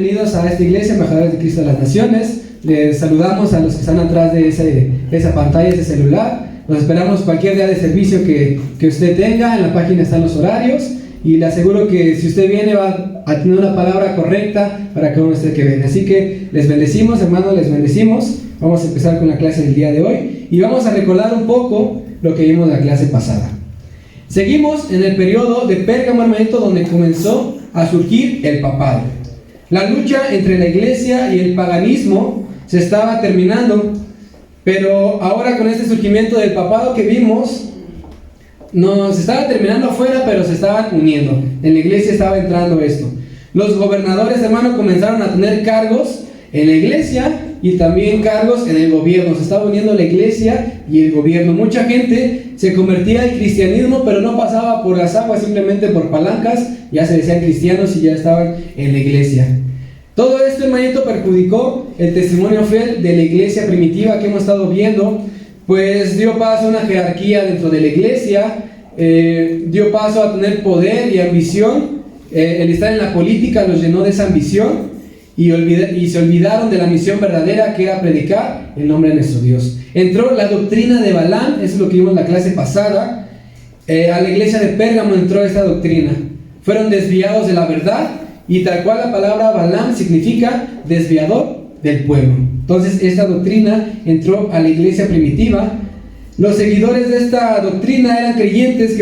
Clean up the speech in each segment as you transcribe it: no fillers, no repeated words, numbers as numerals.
bienvenidos a esta iglesia, Embajadores de Cristo de las Naciones. Les saludamos a los que están atrás de esa pantalla, ese celular. Los esperamos cualquier día de servicio que usted tenga. En la página están los horarios y le aseguro que si usted viene va a tener una palabra correcta para cada uno de ustedes que viene. Así que les bendecimos, hermanos, les bendecimos. Vamos a empezar con la clase del día de hoy y vamos a recordar un poco lo que vimos en la clase pasada. Seguimos en el periodo de Pérgamo, hermanito, donde comenzó a surgir el papado. La lucha entre la iglesia y el paganismo se estaba terminando, pero ahora con este surgimiento del papado que vimos, no se estaba terminando afuera, pero se estaban uniendo. En la iglesia estaba entrando esto. Los gobernadores, hermano, comenzaron a tener cargos en la iglesia y también cargos en el gobierno. Se estaba uniendo la iglesia y el gobierno. Mucha gente se convertía al cristianismo, pero no pasaba por las aguas, simplemente por palancas. Ya se decían cristianos y ya estaban en la iglesia. Todo esto, hermanito, perjudicó el testimonio fiel de la iglesia primitiva que hemos estado viendo, pues dio paso a una jerarquía dentro de la iglesia, dio paso a tener poder y ambición. El estar en la política los llenó de esa ambición y se olvidaron de la misión verdadera, que era predicar el nombre de nuestro Dios. Entró la doctrina de Balaam, eso es lo que vimos en la clase pasada. A la iglesia de Pérgamo entró esta doctrina. Fueron desviados de la verdad, y tal cual la palabra Balaam significa desviador del pueblo. Entonces esta doctrina entró a la iglesia primitiva. Los seguidores de esta doctrina eran creyentes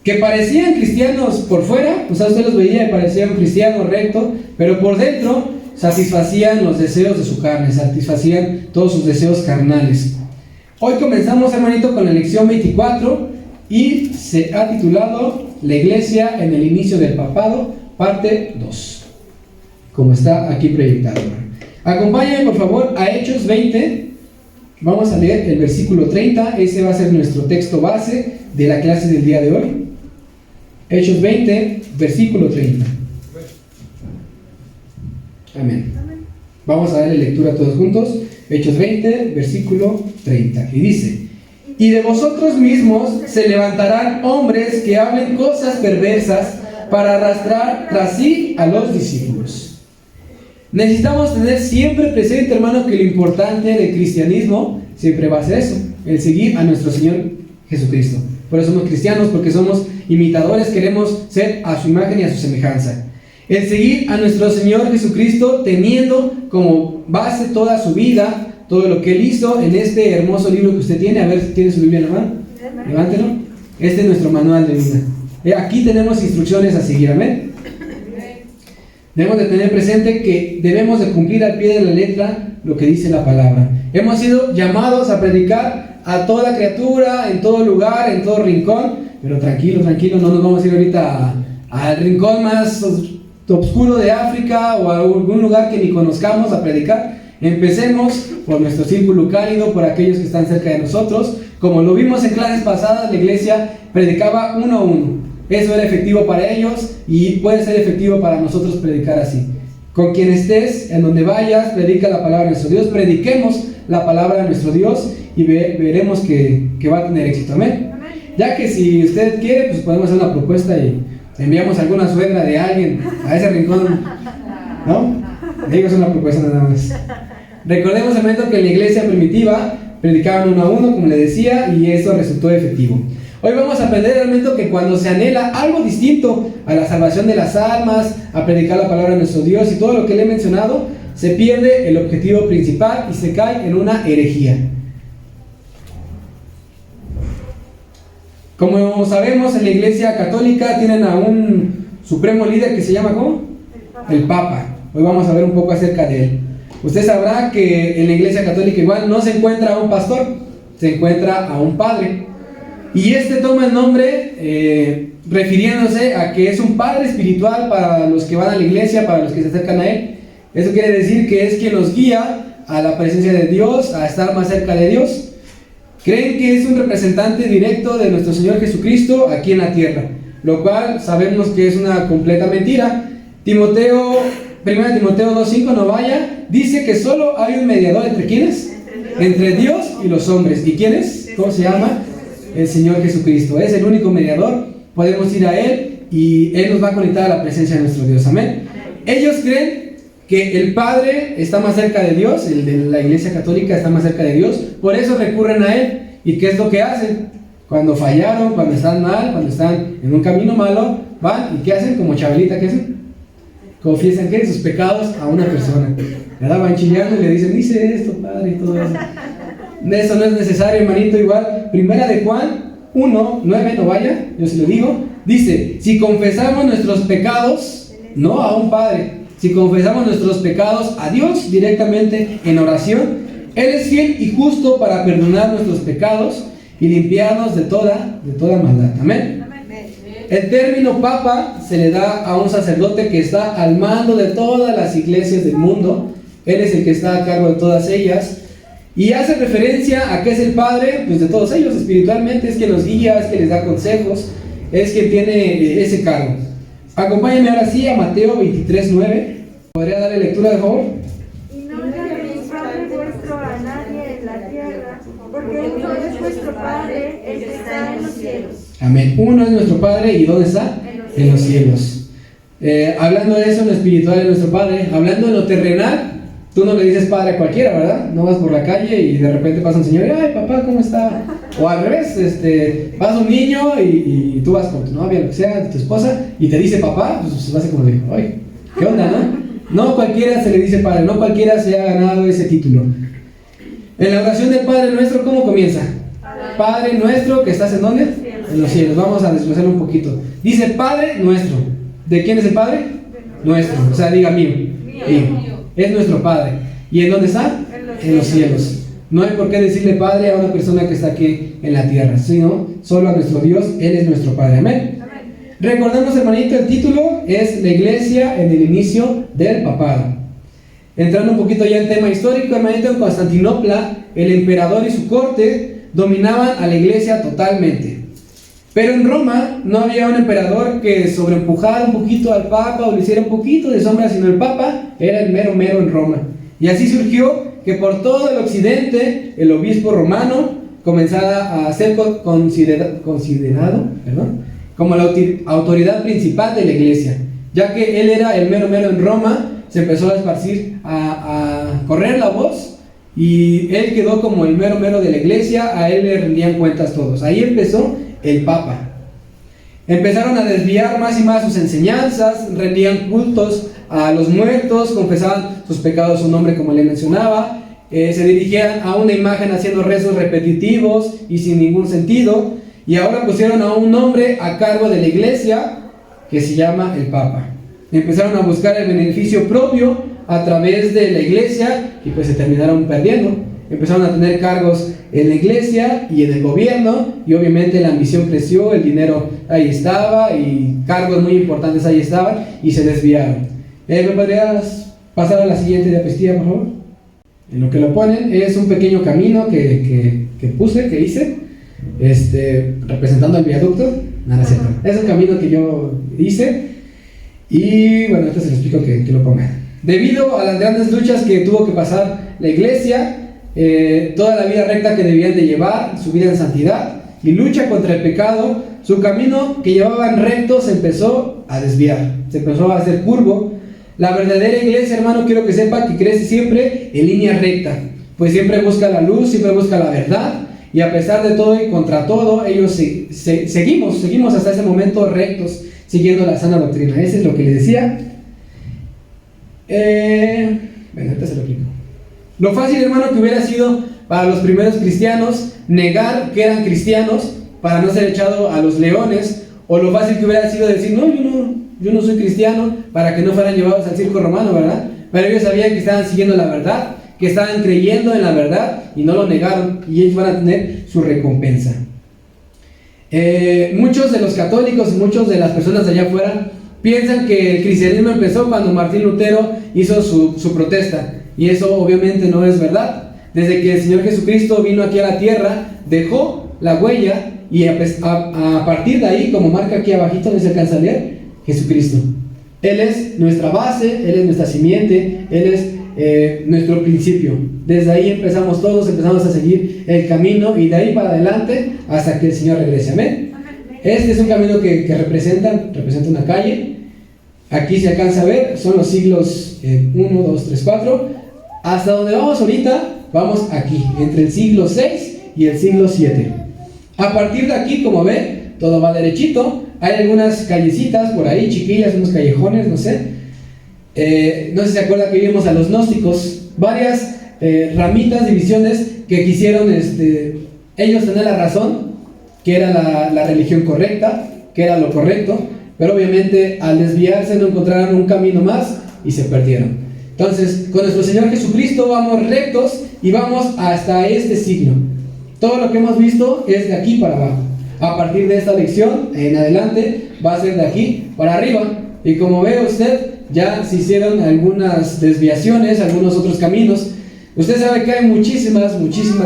que parecían cristianos por fuera, o sea, usted los veía y parecían cristianos rectos, pero por dentro satisfacían los deseos de su carne, satisfacían todos sus deseos carnales. Hoy comenzamos, hermanito, con la lección 24 y se ha titulado La iglesia en el inicio del papado, parte 2, como está aquí proyectado. Acompáñenme por favor a Hechos 20. Vamos a leer el versículo 30. Ese va a ser nuestro texto base de la clase del día de hoy. Hechos 20, versículo 30. Amén. Vamos a darle lectura todos juntos. Hechos 20, versículo 30. Y dice: y de vosotros mismos se levantarán hombres que hablen cosas perversas para arrastrar tras sí a los discípulos. Necesitamos tener siempre presente, hermano, que lo importante del cristianismo siempre va a ser eso, el seguir a nuestro Señor Jesucristo. Por eso somos cristianos, porque somos imitadores, queremos ser a su imagen y a su semejanza. El seguir a nuestro Señor Jesucristo teniendo como base toda su vida, todo lo que Él hizo en este hermoso libro que usted tiene. A ver si tiene su Biblia en la mano. Levántelo. Este es nuestro manual de vida. Aquí tenemos instrucciones a seguir. Amén. Debemos de tener presente que debemos de cumplir al pie de la letra lo que dice la palabra. Hemos sido llamados a predicar a toda criatura, en todo lugar, en todo rincón. Pero tranquilo, no nos vamos a ir ahorita al rincón más oscuro de África o a algún lugar que ni conozcamos a predicar. Empecemos por nuestro círculo cálido, por aquellos que están cerca de nosotros. Como lo vimos en clases pasadas, la iglesia predicaba uno a uno. Eso era efectivo para ellos y puede ser efectivo para nosotros predicar así. Con quien estés, en donde vayas, predica la palabra de nuestro Dios. Prediquemos la palabra de nuestro Dios y veremos que va a tener éxito. Amén. Ya que si usted quiere, pues podemos hacer una propuesta y enviamos alguna suegra de alguien a ese rincón, ¿no? Digo, es una propuesta nada más. Recordemos, hermano, que en la iglesia primitiva predicaban uno a uno, como le decía, y eso resultó efectivo. Hoy vamos a aprender, hermano, que cuando se anhela algo distinto a la salvación de las almas, a predicar la palabra de nuestro Dios y todo lo que le he mencionado, se pierde el objetivo principal y se cae en una herejía. Como sabemos, en la iglesia católica tienen a un supremo líder que se llama ¿cómo? El Papa. Hoy vamos a ver un poco acerca de él. Usted sabrá que en la iglesia católica igual no se encuentra a un pastor, se encuentra a un padre. Y este toma el nombre refiriéndose a que es un padre espiritual para los que van a la iglesia, para los que se acercan a él. Eso quiere decir que es quien los guía a la presencia de Dios, a estar más cerca de Dios. Creen que es un representante directo de nuestro Señor Jesucristo aquí en la tierra, lo cual sabemos que es una completa mentira. 1 Timoteo 2:5, no vaya, dice que solo hay un mediador entre ¿quiénes? Entre Dios y los hombres. ¿Y quién es? ¿Cómo se llama? El Señor Jesucristo. Es el único mediador. Podemos ir a Él y Él nos va a conectar a la presencia de nuestro Dios. Amén. Ellos creen que el Padre está más cerca de Dios, el de la Iglesia Católica está más cerca de Dios, por eso recurren a Él. ¿Y qué es lo que hacen? Cuando fallaron, cuando están mal, cuando están en un camino malo, van y ¿qué hacen? Como Chabelita, ¿qué hacen? Confiesan que sus pecados a una persona. ¿Verdad? Van chillando y le dicen, dice esto, Padre, y todo eso. Eso no es necesario, hermanito. Igual, primera de Juan 1:9, no vaya, yo se lo digo, dice, si confesamos nuestros pecados, no a un Padre, si confesamos nuestros pecados a Dios directamente en oración, Él es fiel y justo para perdonar nuestros pecados y limpiarnos de toda maldad. Amén. El término papa se le da a un sacerdote que está al mando de todas las iglesias del mundo. Él es el que está a cargo de todas ellas y hace referencia a que es el padre, pues, de todos ellos espiritualmente, es quien los guía, es quien les da consejos, es quien tiene ese cargo. Acompáñenme ahora sí a Mateo 23:9. ¿Podría darle lectura, de favor? Y no llaméis Padre vuestro a nadie en la tierra, porque uno es vuestro Padre, el que está en los cielos. Amén. Uno es nuestro Padre, ¿y dónde está? En los cielos. Hablando de eso en lo espiritual es nuestro Padre. Hablando en lo terrenal, tú no le dices Padre a cualquiera, ¿verdad? No vas por la calle y de repente pasa un señor y, ay, papá, ¿cómo está? O al revés, pasa un niño y tú vas con tu novia, lo que sea, tu esposa, y te dice papá, pues se hace como de, ay, ¿qué onda, no? No cualquiera se le dice Padre, no cualquiera se ha ganado ese título. En la oración del Padre Nuestro, ¿cómo comienza? Padre Nuestro, que estás en ¿dónde? En los cielos. Vamos a desglosarlo un poquito. Dice Padre Nuestro. ¿De quién es el Padre? Nuestro. O sea, diga mío. Es nuestro Padre. ¿Y en dónde está? En los cielos. No hay por qué decirle Padre a una persona que está aquí en la tierra, sino solo a nuestro Dios. Él es nuestro Padre. Amén. Recordemos, hermanito, el título es la iglesia en el inicio del papado. Entrando un poquito ya en tema histórico, hermanito, en Constantinopla, el emperador y su corte dominaban a la iglesia totalmente. Pero en Roma no había un emperador que sobreempujara un poquito al papa o le hiciera un poquito de sombra, sino el papa era el mero en Roma. Y así surgió que por todo el occidente el obispo romano comenzara a ser considerado como la autoridad principal de la iglesia, ya que él era el mero en Roma. Se empezó a esparcir, a correr la voz, y él quedó como el mero de la iglesia. A él le rendían cuentas todos. Ahí empezó el papa. Empezaron a desviar más y más sus enseñanzas, rendían cultos a los muertos, confesaban sus pecados a su nombre, como le mencionaba, se dirigían a una imagen haciendo rezos repetitivos y sin ningún sentido, y ahora pusieron a un hombre a cargo de la iglesia que se llama el papa. Empezaron a buscar el beneficio propio a través de la iglesia y pues se terminaron perdiendo. Empezaron a tener cargos en la iglesia y en el gobierno, y obviamente la ambición creció, el dinero ahí estaba y cargos muy importantes ahí estaban y se desviaron. ¿Me podrías pasar a la siguiente diapositiva, por favor? En lo que lo ponen es un pequeño camino que hice, representando el viaducto. Nada, es cierto. Es un camino que yo hice. Y bueno, ahorita se les explico que lo pongan. Debido a las grandes luchas que tuvo que pasar la iglesia, toda la vida recta que debían de llevar, su vida en santidad y lucha contra el pecado, su camino que llevaban recto se empezó a desviar, se empezó a hacer curvo. La verdadera iglesia, hermano, quiero que sepa que crece siempre en línea recta, pues siempre busca la luz, siempre busca la verdad, y a pesar de todo y contra todo, ellos seguimos hasta ese momento rectos, siguiendo la sana doctrina. Eso es lo que les decía. Bueno, ahorita se lo explico. Lo fácil, hermano, que hubiera sido para los primeros cristianos negar que eran cristianos para no ser echado a los leones, o lo fácil que hubiera sido decir, no, yo no soy cristiano, para que no fueran llevados al circo romano, ¿verdad? Pero ellos sabían que estaban siguiendo la verdad, que estaban creyendo en la verdad y no lo negaron, y ellos van a tener su recompensa. Muchos de los católicos y muchos de las personas de allá afuera piensan que el cristianismo empezó cuando Martín Lutero hizo su protesta, y eso obviamente no es verdad. Desde que el Señor Jesucristo vino aquí a la tierra, dejó la huella, y a partir de ahí, como marca aquí abajito, no se alcanza a leer, Jesucristo. Él es nuestra base, Él es nuestra simiente, Él es nuestro principio. Desde ahí empezamos a seguir el camino, y de ahí para adelante hasta que el Señor regrese. Amén. Este es un camino que representa una calle, Aquí se alcanza a ver, son los siglos 1, 2, 3, 4. Hasta donde vamos ahorita, vamos aquí, entre el siglo 6 y el siglo 7. A partir de aquí, como ven, todo va derechito. Hay algunas callecitas por ahí, chiquillas, unos callejones, no sé. No sé si se acuerdan que vimos a los gnósticos, varias ramitas, divisiones que quisieron ellos tener la razón, que era la religión correcta, que era lo correcto, pero obviamente al desviarse no encontraron un camino más y se perdieron. Entonces, con nuestro Señor Jesucristo vamos rectos y vamos hasta este siglo. Todo lo que hemos visto es de aquí para abajo. A partir de esta lección en adelante va a ser de aquí para arriba. Y como ve usted, ya se hicieron algunas desviaciones, algunos otros caminos. Usted sabe que hay muchísimas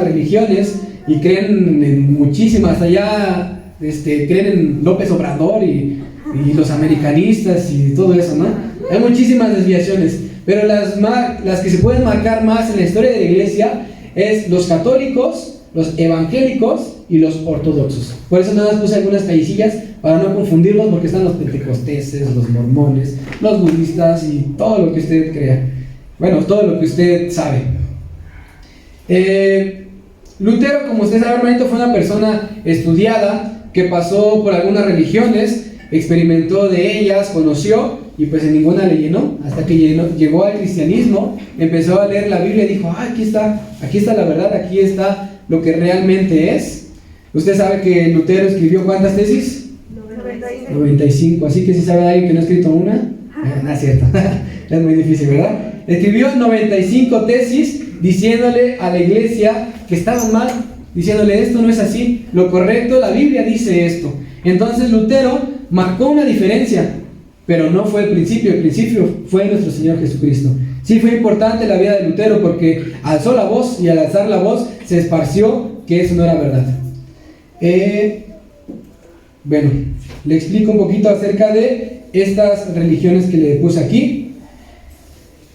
religiones y creen en muchísimas. Allá creen en López Obrador y los americanistas y todo eso, ¿no? Hay muchísimas desviaciones, pero las que se pueden marcar más en la historia de la iglesia es los católicos, los evangélicos y los ortodoxos. Por eso nada más puse algunas callecillas para no confundirlos, porque están los pentecosteses, los mormones, los budistas y todo lo que usted crea. Bueno, todo lo que usted sabe. Lutero, como usted sabe, hermanito, fue una persona estudiada que pasó por algunas religiones, experimentó de ellas, conoció y pues en ninguna le llenó, hasta que llegó al cristianismo, empezó a leer la Biblia y dijo, aquí está la verdad, aquí está lo que realmente es. Usted sabe que Lutero escribió ¿cuántas tesis? 95, así que si sabe de alguien que no ha escrito una, no es cierto, es muy difícil, ¿verdad? Escribió 95 tesis diciéndole a la iglesia que estaban mal, diciéndole esto no es así, lo correcto, la Biblia dice esto. Entonces Lutero marcó una diferencia, pero no fue el principio fue nuestro Señor Jesucristo. Sí fue importante la vida de Lutero porque alzó la voz y al alzar la voz se esparció que eso no era verdad. Bueno, le explico un poquito acerca de estas religiones que le puse aquí.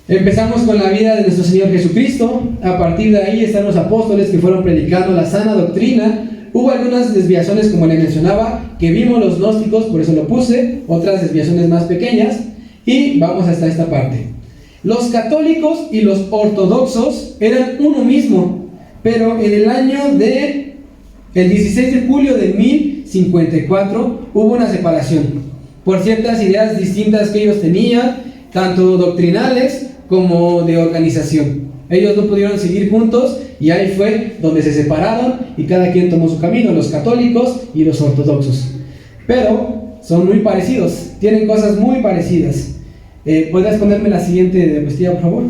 Empezamos con la vida de nuestro Señor Jesucristo. A partir de ahí están los apóstoles que fueron predicando la sana doctrina. Hubo algunas desviaciones, como le mencionaba, que vimos los gnósticos, por eso lo puse, otras desviaciones más pequeñas, y vamos hasta esta parte. Los católicos y los ortodoxos eran uno mismo, pero en el año el 16 de julio de 1054 hubo una separación, por ciertas ideas distintas que ellos tenían, tanto doctrinales como de organización. Ellos no pudieron seguir juntos y ahí fue donde se separaron y cada quien tomó su camino, los católicos y los ortodoxos. Pero son muy parecidos, tienen cosas muy parecidas. ¿Podrías ponerme la siguiente diapositiva, por favor?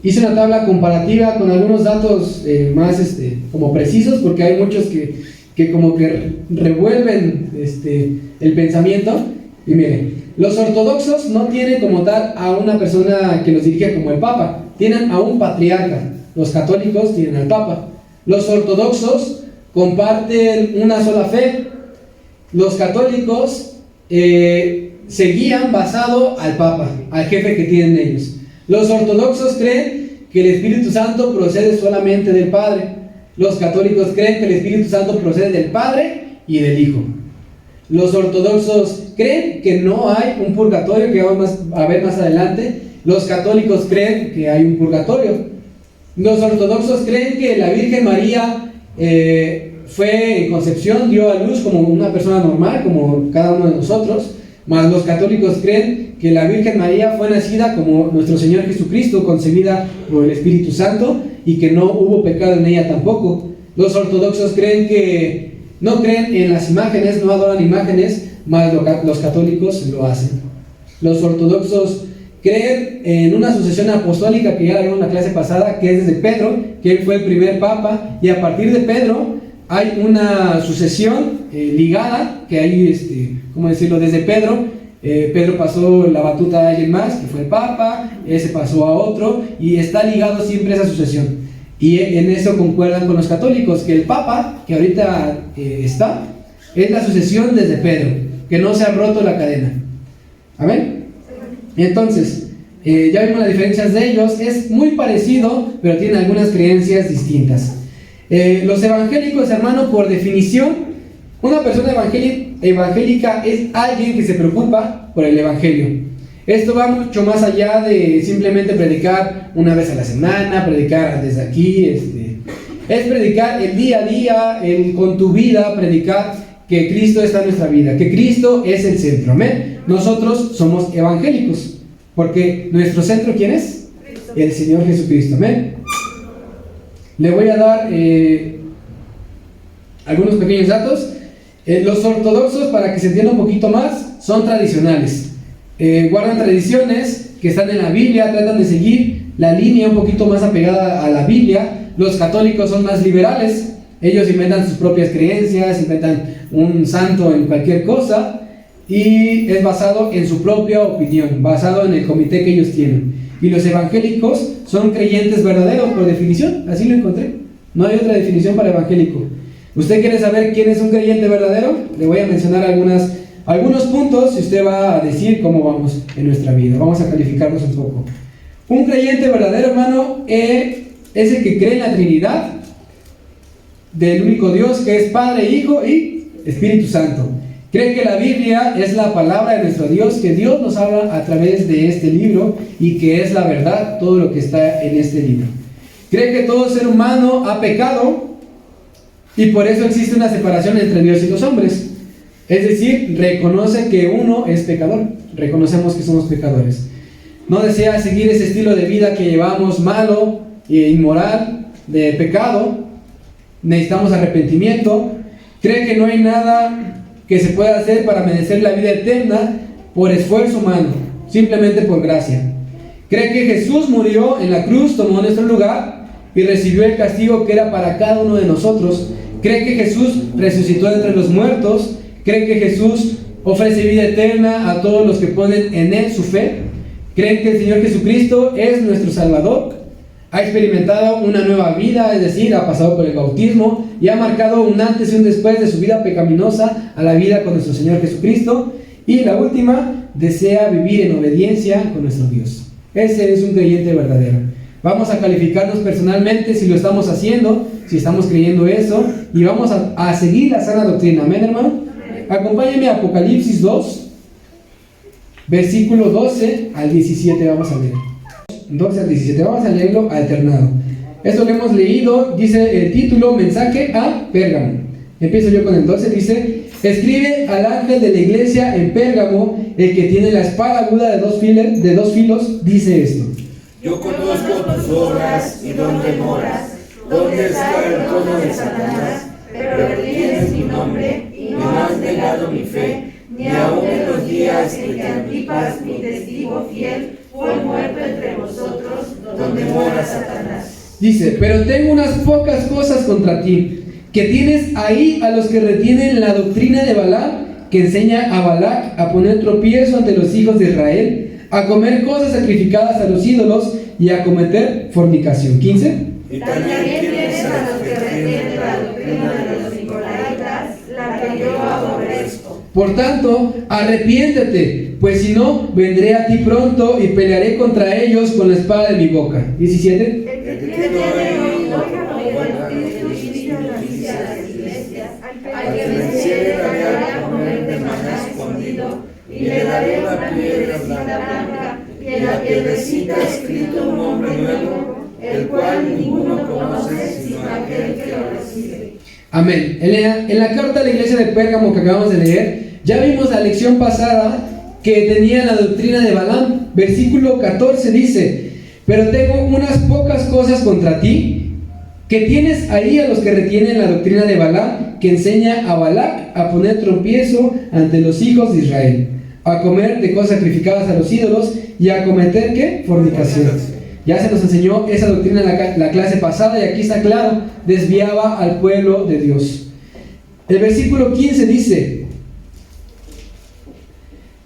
Hice una tabla comparativa con algunos datos más como precisos, porque hay muchos que como que revuelven el pensamiento. Y miren, los ortodoxos no tienen como tal a una persona que los dirige como el Papa, tienen a un patriarca. Los católicos tienen al Papa. Los ortodoxos comparten una sola fe. Los católicos se guían basado al Papa, al jefe que tienen ellos. Los ortodoxos creen que el Espíritu Santo procede solamente del Padre. Los católicos creen que el Espíritu Santo procede del Padre y del Hijo. Los ortodoxos creen que no hay un purgatorio, que vamos a ver más adelante. Los católicos creen que hay un purgatorio. Los ortodoxos creen que la Virgen María fue en concepción, dio a luz como una persona normal, como cada uno de nosotros. Mas los católicos creen que la Virgen María fue nacida como nuestro Señor Jesucristo, concebida por el Espíritu Santo, y que no hubo pecado en ella tampoco. Los ortodoxos no creen en las imágenes, no adoran imágenes, mas los católicos lo hacen. Los ortodoxos creen en una sucesión apostólica que ya la vimos en la clase pasada, que es desde Pedro, que él fue el primer papa, y a partir de Pedro hay una sucesión ligada, que hay, ¿cómo decirlo? Desde Pedro pasó la batuta a alguien más, que fue el papa, ese pasó a otro, y está ligado siempre a esa sucesión. Y en eso concuerdan con los católicos, que el papa, que ahorita está, es la sucesión desde Pedro, que no se ha roto la cadena. ¿Amén? Entonces, ya vimos las diferencias de ellos, es muy parecido, pero tiene algunas creencias distintas. Los evangélicos, hermano, por definición, una persona evangélica es alguien que se preocupa por el Evangelio. Esto va mucho más allá de simplemente predicar una vez a la semana, predicar desde aquí, es predicar el día a día, con tu vida, predicar que Cristo está en nuestra vida, que Cristo es el centro, amén. Nosotros somos evangélicos, porque nuestro centro, ¿quién es? El Señor Jesucristo, amén. Le voy a dar algunos pequeños datos. Los ortodoxos, para que se entienda un poquito más, son tradicionales. Guardan tradiciones que están en la Biblia, tratan de seguir la línea un poquito más apegada a la Biblia. Los católicos son más liberales, ellos inventan sus propias creencias, inventan un santo en cualquier cosa, y es basado en su propia opinión, basado en el comité que ellos tienen. Y los evangélicos son creyentes verdaderos por definición, así lo encontré. No hay otra definición para evangélico. ¿Usted quiere saber quién es un creyente verdadero? Le voy a mencionar algunos puntos y usted va a decir cómo vamos en nuestra vida. Vamos a calificarnos un poco. Un creyente verdadero, hermano, es el que cree en la Trinidad del único Dios, que es Padre, Hijo y Espíritu Santo. Cree que la Biblia es la palabra de nuestro Dios, que Dios nos habla a través de este libro y que es la verdad todo lo que está en este libro. Cree que todo ser humano ha pecado y por eso existe una separación entre Dios y los hombres. Es decir, reconoce que uno es pecador. Reconocemos que somos pecadores. No desea seguir ese estilo de vida que llevamos malo e inmoral, de pecado. Necesitamos arrepentimiento. Cree que no hay nada que se pueda hacer para merecer la vida eterna por esfuerzo humano, simplemente por gracia. Cree que Jesús murió en la cruz, tomó nuestro lugar y recibió el castigo que era para cada uno de nosotros. Cree que Jesús resucitó entre los muertos. Cree que Jesús ofrece vida eterna a todos los que ponen en Él su fe. Creen que el Señor Jesucristo es nuestro Salvador. Ha experimentado una nueva vida, es decir, ha pasado por el bautismo y ha marcado un antes y un después de su vida pecaminosa a la vida con nuestro Señor Jesucristo. Y la última, desea vivir en obediencia con nuestro Dios. Ese es un creyente verdadero. Vamos a calificarnos personalmente si lo estamos haciendo, si estamos creyendo eso, y vamos a seguir la sana doctrina. ¿Amén, hermano? Acompáñenme a Apocalipsis 2, versículo 12 al 17, vamos a leer. 12 al 17, vamos a leerlo alternado. Esto lo hemos leído, dice el título, mensaje a Pérgamo. Empiezo yo con el 12, dice: escribe al ángel de la iglesia en Pérgamo, el que tiene la espada aguda de dos filos, dice esto: yo conozco tus obras y dónde moras, dónde está el trono de Satanás, pero retienes mi nombre y no has negado mi fe, ni aun en los días en que Antipas, mi testigo fiel, fue muerto entre vosotros, donde mora Satanás. Dice: pero tengo unas pocas cosas contra ti, que tienes ahí a los que retienen la doctrina de Balaam, que enseña a Balac a poner tropiezo ante los hijos de Israel, a comer cosas sacrificadas a los ídolos y a cometer fornicación. 15. Y también tienes a los que retienen la doctrina de los nicolaitas, la que yo aborrezco. Por tanto, arrepiéntete, pues si no, vendré a ti pronto y pelearé contra ellos con la espada de mi boca. 17. El que tiene oído, oiga lo que el Espíritu dice a las iglesias. Al que venciere daré a comer de maná escondido, y le daré una piedrecita blanca, y en la piedrecita escrito un nombre nuevo, el cual ninguno conoce sino aquel que lo recibe. Amén. En la carta a la iglesia de Pérgamo que acabamos de leer, ya vimos la lección pasada que tenía la doctrina de Balaam. Versículo 14 dice: pero tengo unas pocas cosas contra ti, que tienes ahí a los que retienen la doctrina de Balaam, que enseña a Balac a poner tropiezo ante los hijos de Israel, a comer de cosas sacrificadas a los ídolos y a cometer ¿qué? Fornicación. Ya se nos enseñó esa doctrina en la clase pasada y aquí está claro, desviaba al pueblo de Dios. El versículo 15 dice: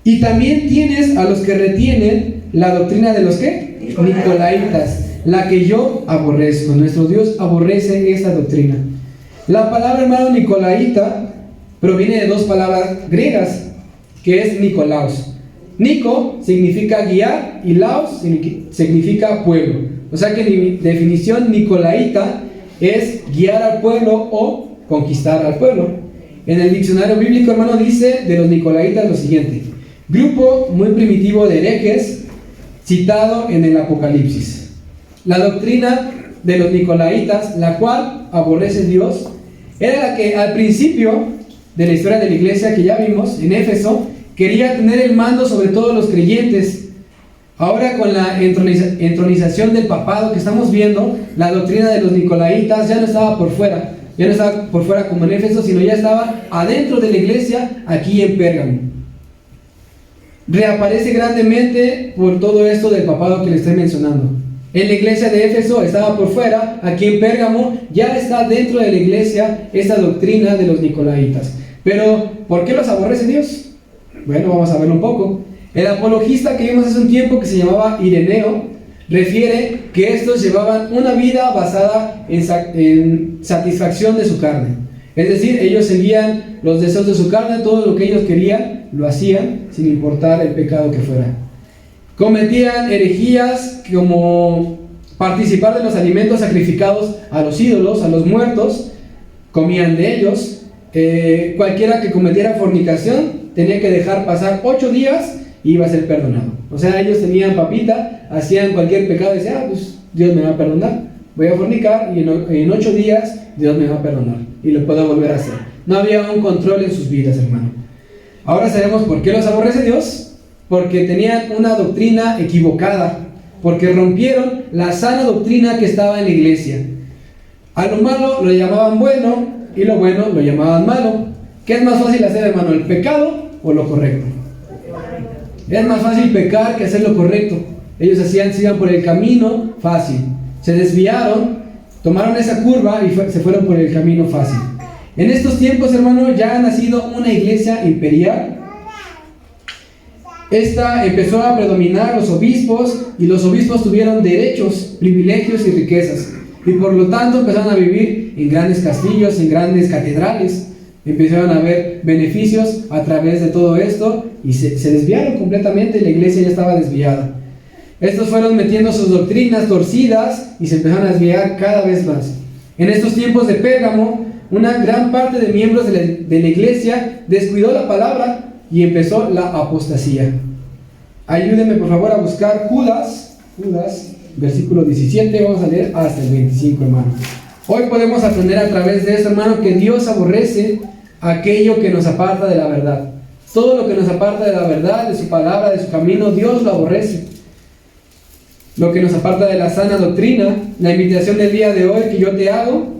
y también tienes a los que retienen la doctrina de los ¿qué? Nicolaitas, la que yo aborrezco. Nuestro Dios aborrece esta doctrina. La palabra, hermano, nicolaita proviene de dos palabras griegas, que es Nicolaos. Nico significa guiar y Laos significa pueblo. O sea que mi definición nicolaita es guiar al pueblo o conquistar al pueblo. En el diccionario bíblico, hermano, dice de los nicolaitas lo siguiente: grupo muy primitivo de herejes citado en el Apocalipsis. La doctrina de los Nicolaitas, la cual aborrece Dios, era la que al principio de la historia de la iglesia que ya vimos en Éfeso, quería tener el mando sobre todos los creyentes. Ahora con la entronización del papado que estamos viendo, la doctrina de los Nicolaitas ya no estaba por fuera, como en Éfeso, sino ya estaba adentro de la iglesia, aquí en Pérgamo. Reaparece grandemente por todo esto del papado que le estoy mencionando. En la iglesia de Éfeso estaba por fuera, aquí en Pérgamo ya está dentro de la iglesia esta doctrina de los Nicolaitas. Pero, ¿por qué los aborrece Dios? Bueno, vamos a verlo un poco. El apologista que vimos hace un tiempo, que se llamaba Ireneo, refiere que estos llevaban una vida basada en satisfacción de su carne. Es decir, ellos seguían los deseos de su carne, todo lo que ellos querían, lo hacían, sin importar el pecado que fuera. Cometían herejías como participar de los alimentos sacrificados a los ídolos, a los muertos, comían de ellos. Cualquiera que cometiera fornicación tenía que dejar pasar 8 días y iba a ser perdonado. O sea, ellos tenían papita, hacían cualquier pecado y decían, pues Dios me va a perdonar, voy a fornicar y en 8 días Dios me va a perdonar y lo puedo volver a hacer. No había un control en sus vidas, hermano. Ahora sabemos por qué los aborrece Dios. Porque tenían una doctrina equivocada, porque rompieron la sana doctrina que estaba en la iglesia. A lo malo lo llamaban bueno y lo bueno lo llamaban malo. ¿Qué es más fácil hacer, hermano, el pecado o lo correcto? Es más fácil pecar que hacer lo correcto. Ellos se iban por el camino fácil, se desviaron, tomaron esa curva y se fueron por el camino fácil. En estos tiempos, hermano, ya ha nacido una iglesia imperial. Esta empezó a predominar los obispos, y los obispos tuvieron derechos, privilegios y riquezas, y por lo tanto empezaron a vivir en grandes castillos, en grandes catedrales. Empezaron a ver beneficios a través de todo esto y se desviaron completamente. La iglesia ya estaba desviada. Estos fueron metiendo sus doctrinas torcidas y se empezaron a desviar cada vez más. En estos tiempos de Pérgamo, una gran parte de miembros de la iglesia descuidó la palabra y empezó la apostasía. Ayúdenme por favor a buscar Judas, versículo 17, vamos a leer hasta el 25, hermano. Hoy podemos aprender a través de esto, hermano, que Dios aborrece aquello que nos aparta de la verdad. Todo lo que nos aparta de la verdad, de su palabra, de su camino, Dios lo aborrece. Lo que nos aparta de la sana doctrina, la invitación del día de hoy que yo te hago,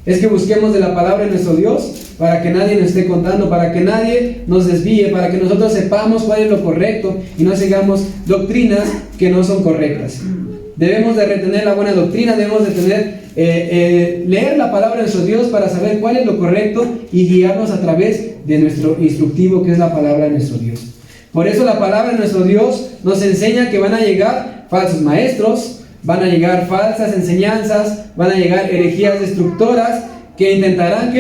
es que busquemos de la palabra de nuestro Dios para que nadie nos esté contando, para que nadie nos desvíe, para que nosotros sepamos cuál es lo correcto y no sigamos doctrinas que no son correctas. Debemos de retener la buena doctrina, debemos de leer la palabra de nuestro Dios para saber cuál es lo correcto y guiarnos a través de nuestro instructivo, que es la palabra de nuestro Dios. Por eso la palabra de nuestro Dios nos enseña que van a llegar falsos maestros, van a llegar falsas enseñanzas, van a llegar herejías destructoras que intentarán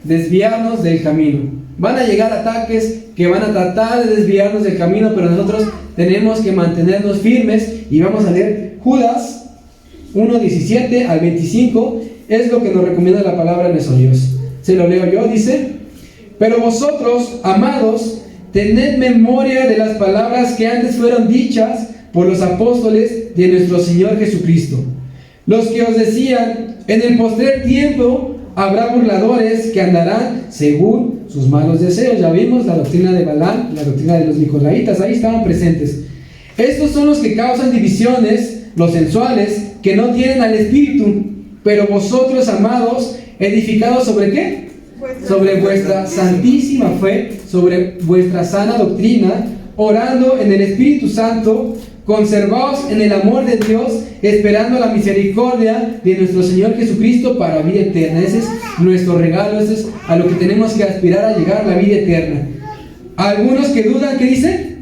desviarnos del camino. Van a llegar ataques que van a tratar de desviarnos del camino, pero nosotros tenemos que mantenernos firmes. Y vamos a leer Judas 1:17 al 25, es lo que nos recomienda la palabra de nuestro Dios. Se lo leo yo, dice: pero vosotros, amados, tened memoria de las palabras que antes fueron dichas por los apóstoles de nuestro Señor Jesucristo, los que os decían: en el postrer tiempo habrá burladores que andarán según sus malos deseos. Ya vimos la doctrina de Balaam, la doctrina de los Nicolaitas, ahí estaban presentes. Estos son los que causan divisiones, los sensuales, que no tienen al Espíritu. Pero vosotros, amados, edificados ¿sobre qué? Sobre vuestra santísima fe, sobre vuestra sana doctrina, orando en el Espíritu Santo, conservaos en el amor de Dios, esperando la misericordia de nuestro Señor Jesucristo para vida eterna. Ese es nuestro regalo, ese es a lo que tenemos que aspirar a llegar, la vida eterna. Algunos que dudan, ¿qué dice?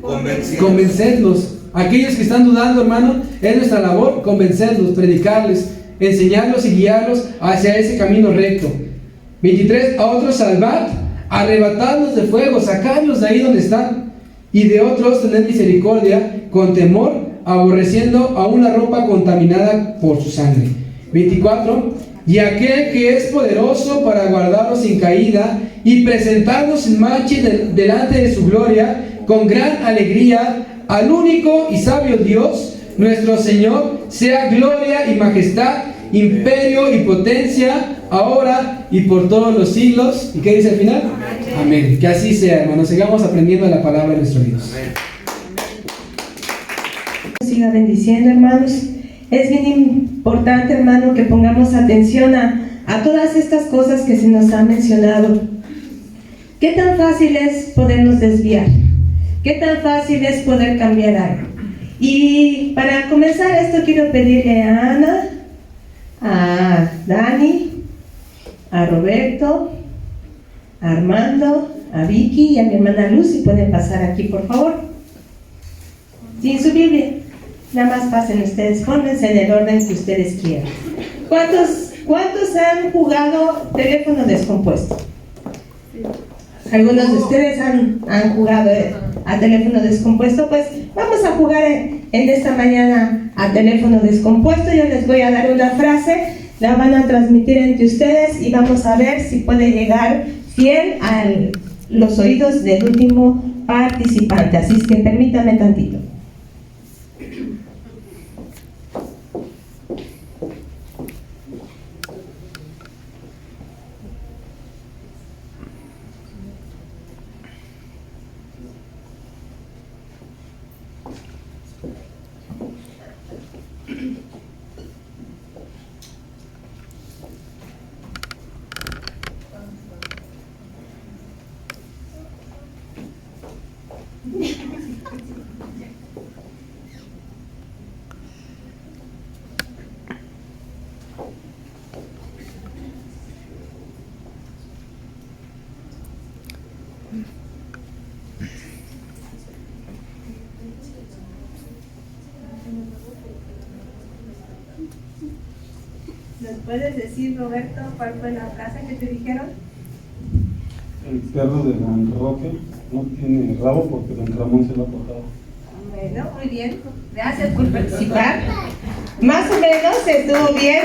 Convencerlos. Aquellos que están dudando, hermano, es nuestra labor convencerlos, predicarles, enseñarlos y guiarlos hacia ese camino recto. 23, a otros salvad, arrebatadlos de fuego, sacadlos de ahí donde están. Y de otros tened misericordia, con temor, aborreciendo a una ropa contaminada por su sangre. 24, y aquel que es poderoso para guardaros sin caída y presentarnos sin mancha delante de su gloria con gran alegría al único y sabio Dios, nuestro Señor, sea gloria y majestad, imperio y potencia, ahora y por todos los siglos. ¿Y qué dice al final? Amén. Que así sea, hermanos. Sigamos aprendiendo la palabra de nuestro Dios. Siga bendiciendo, hermanos. Es bien importante, hermano, que pongamos atención a todas estas cosas que se nos han mencionado. ¿Qué tan fácil es podernos desviar? ¿Qué tan fácil es poder cambiar algo? Y para comenzar esto quiero pedirle a Ana, a Dani, a Roberto, a Armando, a Vicky y a mi hermana Luz, si pueden pasar aquí por favor. Sin su Biblia, nada más pasen ustedes, pónganse en el orden que ustedes quieran. ¿Cuántos han jugado teléfono descompuesto? Algunos de ustedes han jugado a teléfono descompuesto. Pues vamos a jugar en esta mañana a teléfono descompuesto. Yo les voy a dar una frase, la van a transmitir entre ustedes y vamos a ver si puede llegar fiel a los oídos del último participante. Así es que permítanme tantito. ¿Nos puedes decir, Roberto, cuál fue la frase que te dijeron? El perro de Don Roque no tiene rabo porque Don Ramón se lo ha cortado. Bueno, muy bien. Gracias por participar. Más o menos estuvo bien.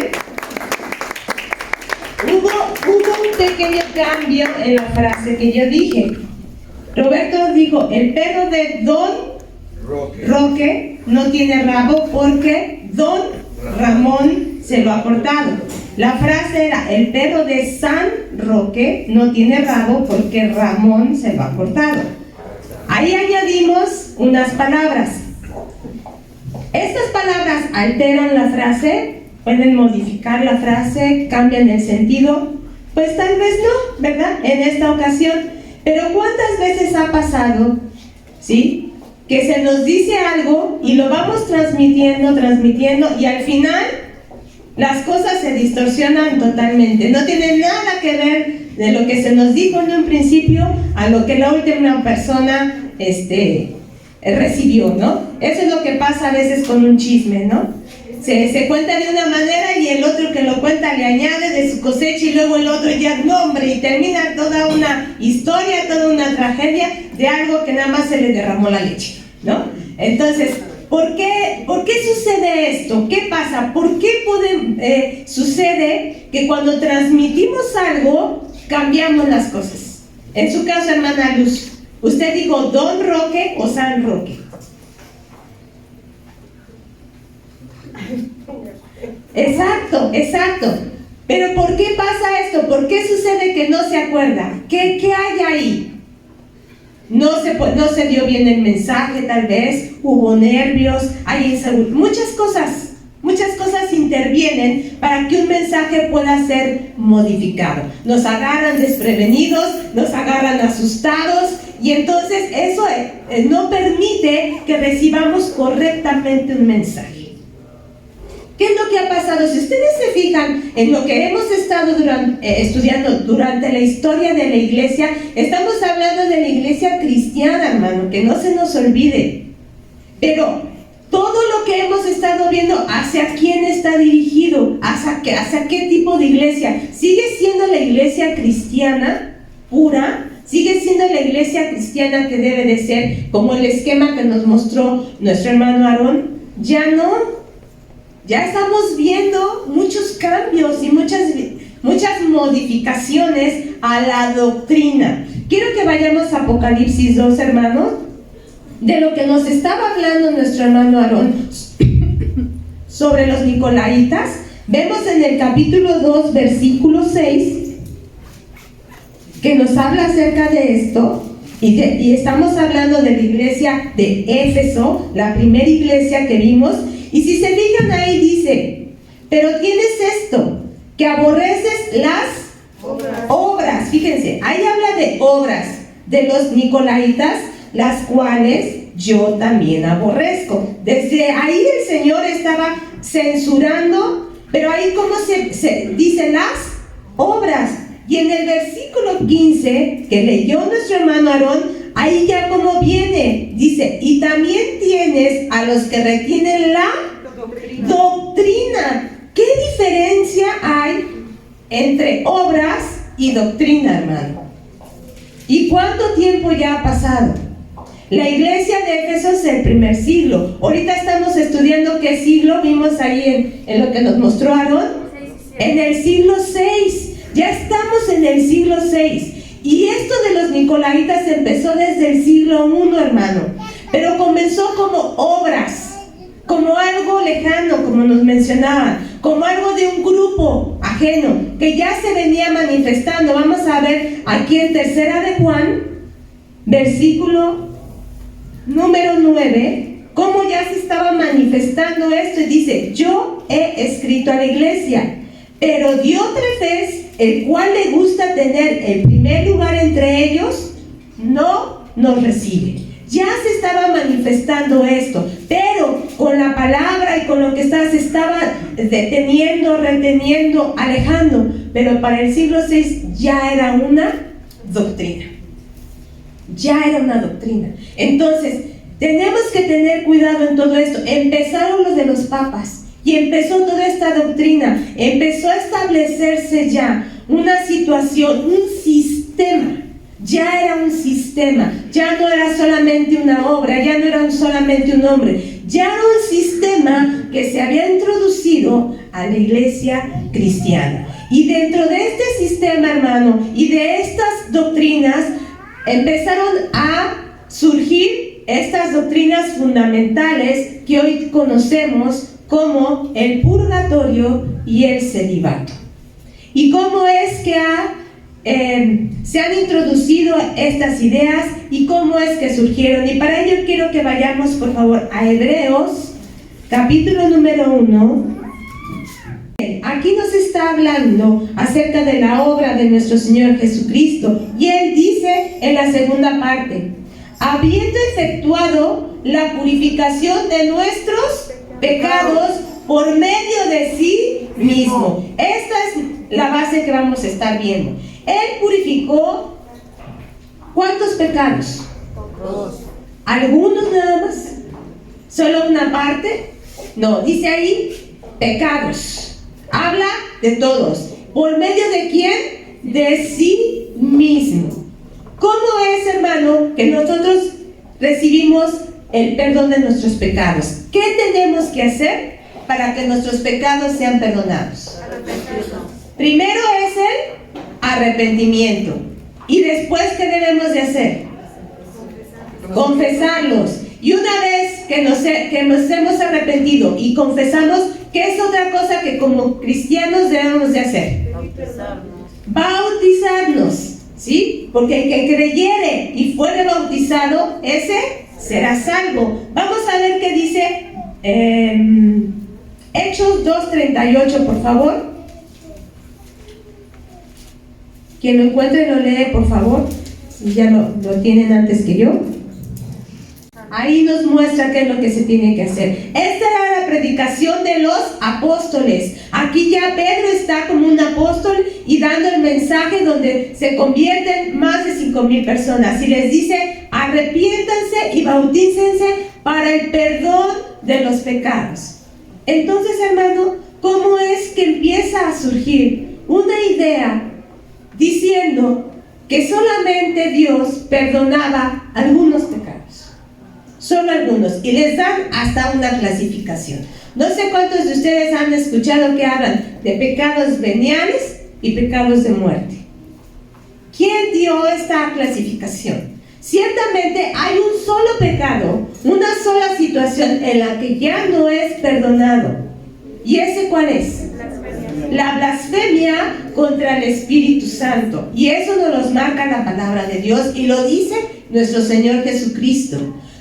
Hubo un pequeño cambio en la frase que yo dije. Roberto dijo, el perro de Don Roque no tiene rabo porque Don Ramón se lo ha cortado. La frase era, el perro de San Roque no tiene rabo porque Ramón se lo ha cortado. Ahí añadimos unas palabras. Estas palabras alteran la frase, pueden modificar la frase, cambian el sentido. Pues tal vez no, ¿verdad? En esta ocasión. Pero ¿cuántas veces ha pasado, sí, que se nos dice algo y lo vamos transmitiendo y al final las cosas se distorsionan totalmente? No tiene nada que ver de lo que se nos dijo en un principio a lo que la última persona recibió, ¿no? Eso es lo que pasa a veces con un chisme, ¿no? Se cuenta de una manera y el otro que lo cuenta le añade de su cosecha y luego el otro ya nombre y termina toda una historia, toda una tragedia de algo que nada más se le derramó la leche, ¿no? Entonces, ¿por qué sucede esto? ¿Qué pasa? ¿Por qué sucede que cuando transmitimos algo cambiamos las cosas? En su caso, hermana Luz, ¿usted dijo Don Roque o San Roque? Exacto. Pero ¿por qué pasa esto? ¿Por qué sucede que no se acuerda? ¿Qué hay ahí? No se dio bien el mensaje, tal vez, hubo nervios, hay inseguridad, muchas cosas intervienen para que un mensaje pueda ser modificado. Nos agarran desprevenidos, nos agarran asustados y entonces eso no permite que recibamos correctamente un mensaje. ¿Qué es lo que ha pasado? Si ustedes se fijan en lo que hemos estado estudiando durante la historia de la iglesia, estamos hablando de la iglesia cristiana, hermano, que no se nos olvide. Pero todo lo que hemos estado viendo, ¿hacia quién está dirigido? ¿Hacia qué tipo de iglesia? ¿Sigue siendo la iglesia cristiana pura? ¿Sigue siendo la iglesia cristiana que debe de ser como el esquema que nos mostró nuestro hermano Aarón? Ya no. Ya estamos viendo muchos cambios y muchas modificaciones a la doctrina. Quiero que vayamos a Apocalipsis 2, hermanos. de lo que nos estaba hablando nuestro hermano Aarón sobre los nicolaitas, vemos en el capítulo 2, versículo 6, que nos habla acerca de esto, y estamos hablando de la iglesia de Éfeso, la primera iglesia que vimos, y si se fijan ahí dice, pero tienes esto, que aborreces las obras. Fíjense, ahí habla de obras de los nicolaitas, las cuales yo también aborrezco. Desde ahí el Señor estaba censurando, pero ahí como se dice las obras. Y en el versículo 15 que leyó nuestro hermano Aarón, ahí ya como viene, dice, y también tienes a los que retienen la doctrina. ¿Qué diferencia hay entre obras y doctrina, hermano? ¿Y cuánto tiempo ya ha pasado? La iglesia de Éfeso es el primer siglo. Ahorita estamos estudiando qué siglo, vimos ahí en lo que nos mostró Aarón, en el siglo 6. Ya estamos en el siglo 6. Y esto de los nicolaitas empezó desde el siglo 1, hermano. Pero comenzó como obras, como algo lejano, como nos mencionaban, como algo de un grupo ajeno, que ya se venía manifestando. Vamos a ver aquí en Tercera de Juan, versículo número 9, cómo ya se estaba manifestando esto. Y dice, yo he escrito a la iglesia, pero Diótrefes, el cual le gusta tener el primer lugar entre ellos, no nos recibe. Ya se estaba manifestando esto, pero con la palabra y con lo que se estaba deteniendo, reteniendo, alejando. Pero para el siglo VI ya era una doctrina. Ya era una doctrina. Entonces, tenemos que tener cuidado en todo esto. Empezaron los de los papas. Y empezó toda esta doctrina, empezó a establecerse ya una situación, un sistema. Ya era un sistema, ya no era solamente una obra, ya no era solamente un hombre, ya era un sistema que se había introducido a la iglesia cristiana. Y dentro de este sistema, hermano, y de estas doctrinas, empezaron a surgir estas doctrinas fundamentales que hoy conocemos como el purgatorio y el celibato. Y cómo es que se han introducido estas ideas y cómo es que surgieron. Y para ello quiero que vayamos por favor a Hebreos, capítulo número 1. Aquí nos está hablando acerca de la obra de nuestro Señor Jesucristo. Y Él dice en la segunda parte, habiendo efectuado la purificación de nuestros pecados por medio de sí mismo. Esta es la base que vamos a estar viendo. Él purificó ¿cuántos pecados? Dos. ¿Algunos nada más? ¿Solo una parte? No, dice ahí pecados. Habla de todos. ¿Por medio de quién? De sí mismo. ¿Cómo es, hermano, que nosotros recibimos el perdón de nuestros pecados? ¿Qué tenemos que hacer para que nuestros pecados sean perdonados? Primero es el arrepentimiento. ¿Y después qué debemos de hacer? Confesarlos. Y una vez que nos hemos arrepentido y confesamos, ¿qué es otra cosa que como cristianos debemos de hacer? Bautizarnos, ¿sí? Porque el que creyere y fuere bautizado, ese será salvo. Vamos a ver qué dice Hechos 2:38, por favor. Quien lo encuentre lo lee, por favor. Si ya lo tienen antes que yo. Ahí nos muestra qué es lo que se tiene que hacer. Esta era la predicación de los apóstoles. Aquí ya Pedro está como un apóstol y dando el mensaje donde se convierten más de 5,000 personas. Y les dice, arrepiéntanse y bautícense para el perdón de los pecados. Entonces, hermano, ¿cómo es que empieza a surgir una idea diciendo que solamente Dios perdonaba algunos pecados? Solo algunos, y les dan hasta una clasificación. No sé cuántos de ustedes han escuchado que hablan de pecados veniales y pecados de muerte. ¿Quién dio esta clasificación? Ciertamente hay un solo pecado, una sola situación en la que ya no es perdonado. ¿Y ese cuál es? La blasfemia contra el Espíritu Santo. Y eso nos lo marca la palabra de Dios y lo dice nuestro Señor Jesucristo.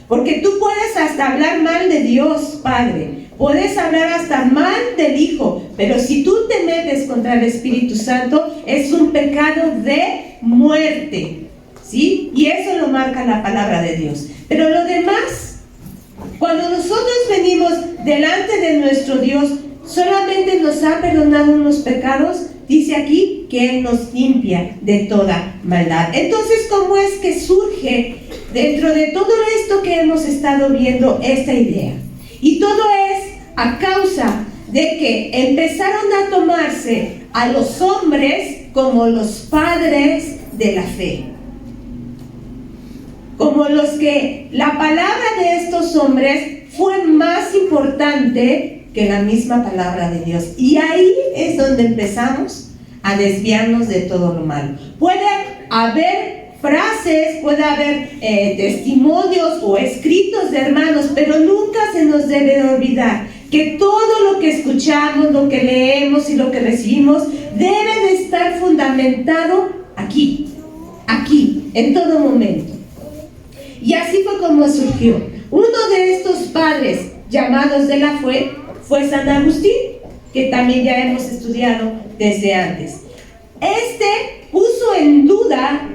Porque tú puedes hasta hablar mal de Dios, Padre. Puedes hablar hasta mal del Hijo. Pero si tú te metes contra el Espíritu Santo, es un pecado de muerte. ¿Sí? Y eso lo marca la palabra de Dios. Pero lo demás, cuando nosotros venimos delante de nuestro Dios, solamente nos ha perdonado unos pecados, dice aquí que Él nos limpia de toda maldad. Entonces, ¿cómo es que surge dentro de todo esto que hemos estado viendo esta idea? Y todo es a causa de que empezaron a tomarse a los hombres como los padres de la fe. Como los que la palabra de estos hombres fue más importante que la misma palabra de Dios. Y ahí es donde empezamos a desviarnos de todo lo malo. Puede haber frases, puede haber testimonios o escritos de hermanos, pero nunca se nos debe olvidar que todo lo que escuchamos, lo que leemos y lo que recibimos debe de estar fundamentado aquí, en todo momento. Y así fue como surgió. Uno de estos padres llamados de la fe fue San Agustín, que también ya hemos estudiado desde antes. Este puso en duda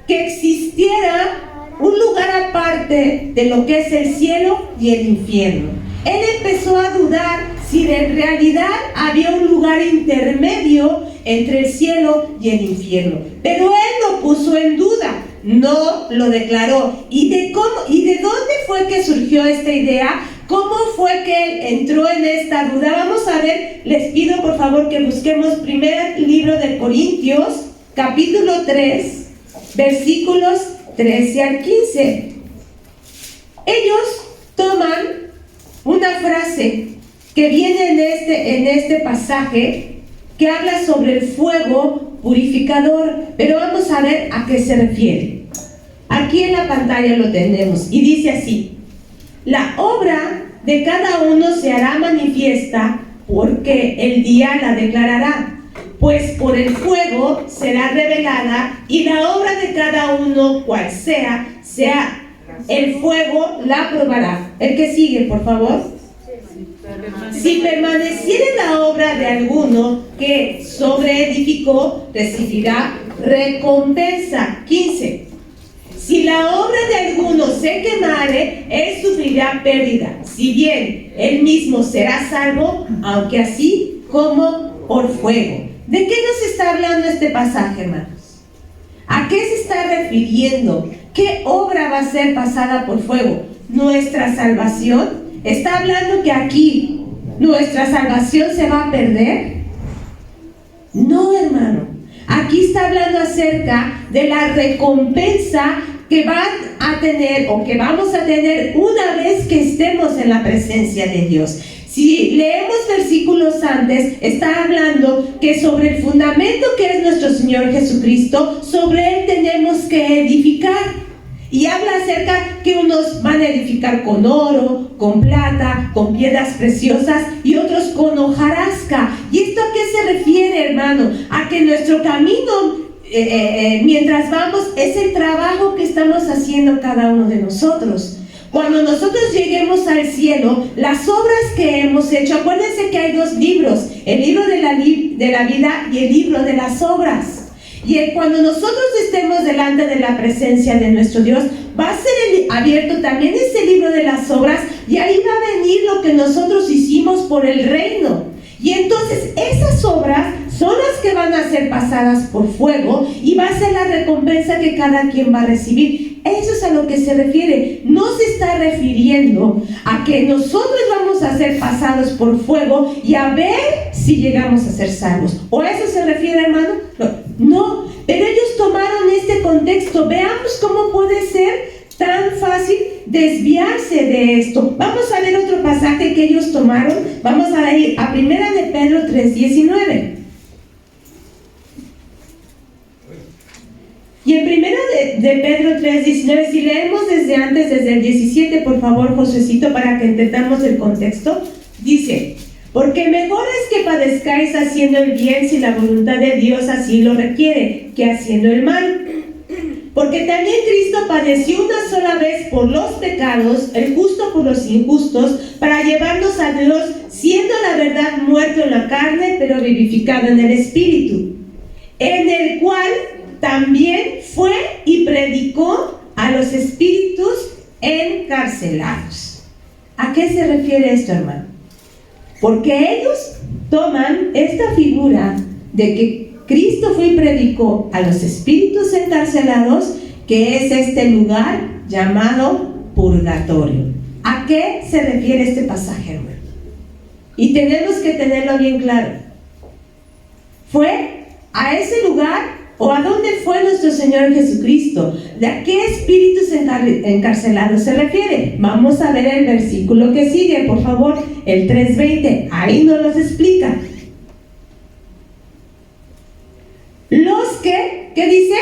que existiera un lugar aparte de lo que es el cielo y el infierno. Él empezó a dudar si en realidad había un lugar intermedio entre el cielo y el infierno. Pero él lo puso en duda, no lo declaró. ¿Y de dónde fue que surgió esta idea? ¿Cómo fue que él entró en esta duda? Vamos a ver, les pido por favor que busquemos primer libro de Corintios, capítulo 3, versículos 13 al 15. Ellos toman una frase que viene en este pasaje que habla sobre el fuego purificador, pero vamos a ver a qué se refiere. Aquí en la pantalla lo tenemos y dice así: la obra de cada uno se hará manifiesta, porque el día la declarará, pues por el fuego será revelada, y la obra de cada uno, cual sea el fuego la probará. El que sigue, por favor. Si permaneciere la obra de alguno que sobreedificó, recibirá recompensa. 15. Si la obra de alguno se quemare, él sufrirá pérdida, si bien él mismo será salvo, aunque así como por fuego. ¿De qué nos está hablando este pasaje, hermanos? ¿A qué se está refiriendo? ¿Qué obra va a ser pasada por fuego? ¿Nuestra salvación? ¿Está hablando que aquí nuestra salvación se va a perder? No, hermano. Aquí está hablando acerca de la recompensa que van a tener o que vamos a tener una vez que estemos en la presencia de Dios. Si leemos versículos antes, está hablando que sobre el fundamento que es nuestro Señor Jesucristo, sobre Él tenemos que edificar. Y habla acerca que unos van a edificar con oro, con plata, con piedras preciosas y otros con hojarasca. ¿Y esto a qué se refiere, hermano? A que nuestro camino, mientras vamos, es el trabajo que estamos haciendo cada uno de nosotros. Cuando nosotros lleguemos al cielo, las obras que hemos hecho, acuérdense que hay dos libros, el libro de la vida y el libro de las obras. Y cuando nosotros estemos delante de la presencia de nuestro Dios, va a ser abierto también ese libro de las obras, y ahí va a venir lo que nosotros hicimos por el reino. Y entonces esas obras son las que van a ser pasadas por fuego, y va a ser la recompensa que cada quien va a recibir. Eso es a lo que se refiere. No se está refiriendo a que nosotros vamos a ser pasados por fuego y a ver si llegamos a ser salvos. ¿O a eso se refiere, hermano? No, pero ellos tomaron este contexto. Veamos cómo puede ser tan fácil desviarse de esto. Vamos a ver otro pasaje que ellos tomaron. Vamos a ir a 1 de Pedro 3:19. Y en primero de Pedro 3:19, si leemos desde antes, desde el 17, por favor, Josuecito, para que entendamos el contexto, dice: porque mejor es que padezcáis haciendo el bien si la voluntad de Dios así lo requiere, que haciendo el mal. Porque también Cristo padeció una sola vez por los pecados, el justo por los injustos, para llevarnos a Dios, siendo la verdad muerto en la carne, pero vivificado en el Espíritu, en el cual también fue y predicó a los espíritus encarcelados. ¿A qué se refiere esto, hermano? Porque ellos toman esta figura de que Cristo fue y predicó a los espíritus encarcelados, que es este lugar llamado purgatorio. ¿A qué se refiere este pasaje, hermano? Y tenemos que tenerlo bien claro. Fue a ese lugar, o a dónde fue nuestro Señor Jesucristo. ¿De a qué espíritus encarcelados se refiere? Vamos a ver el versículo que sigue, por favor, el 3:20. Ahí nos los explica. Los que, ¿qué dice?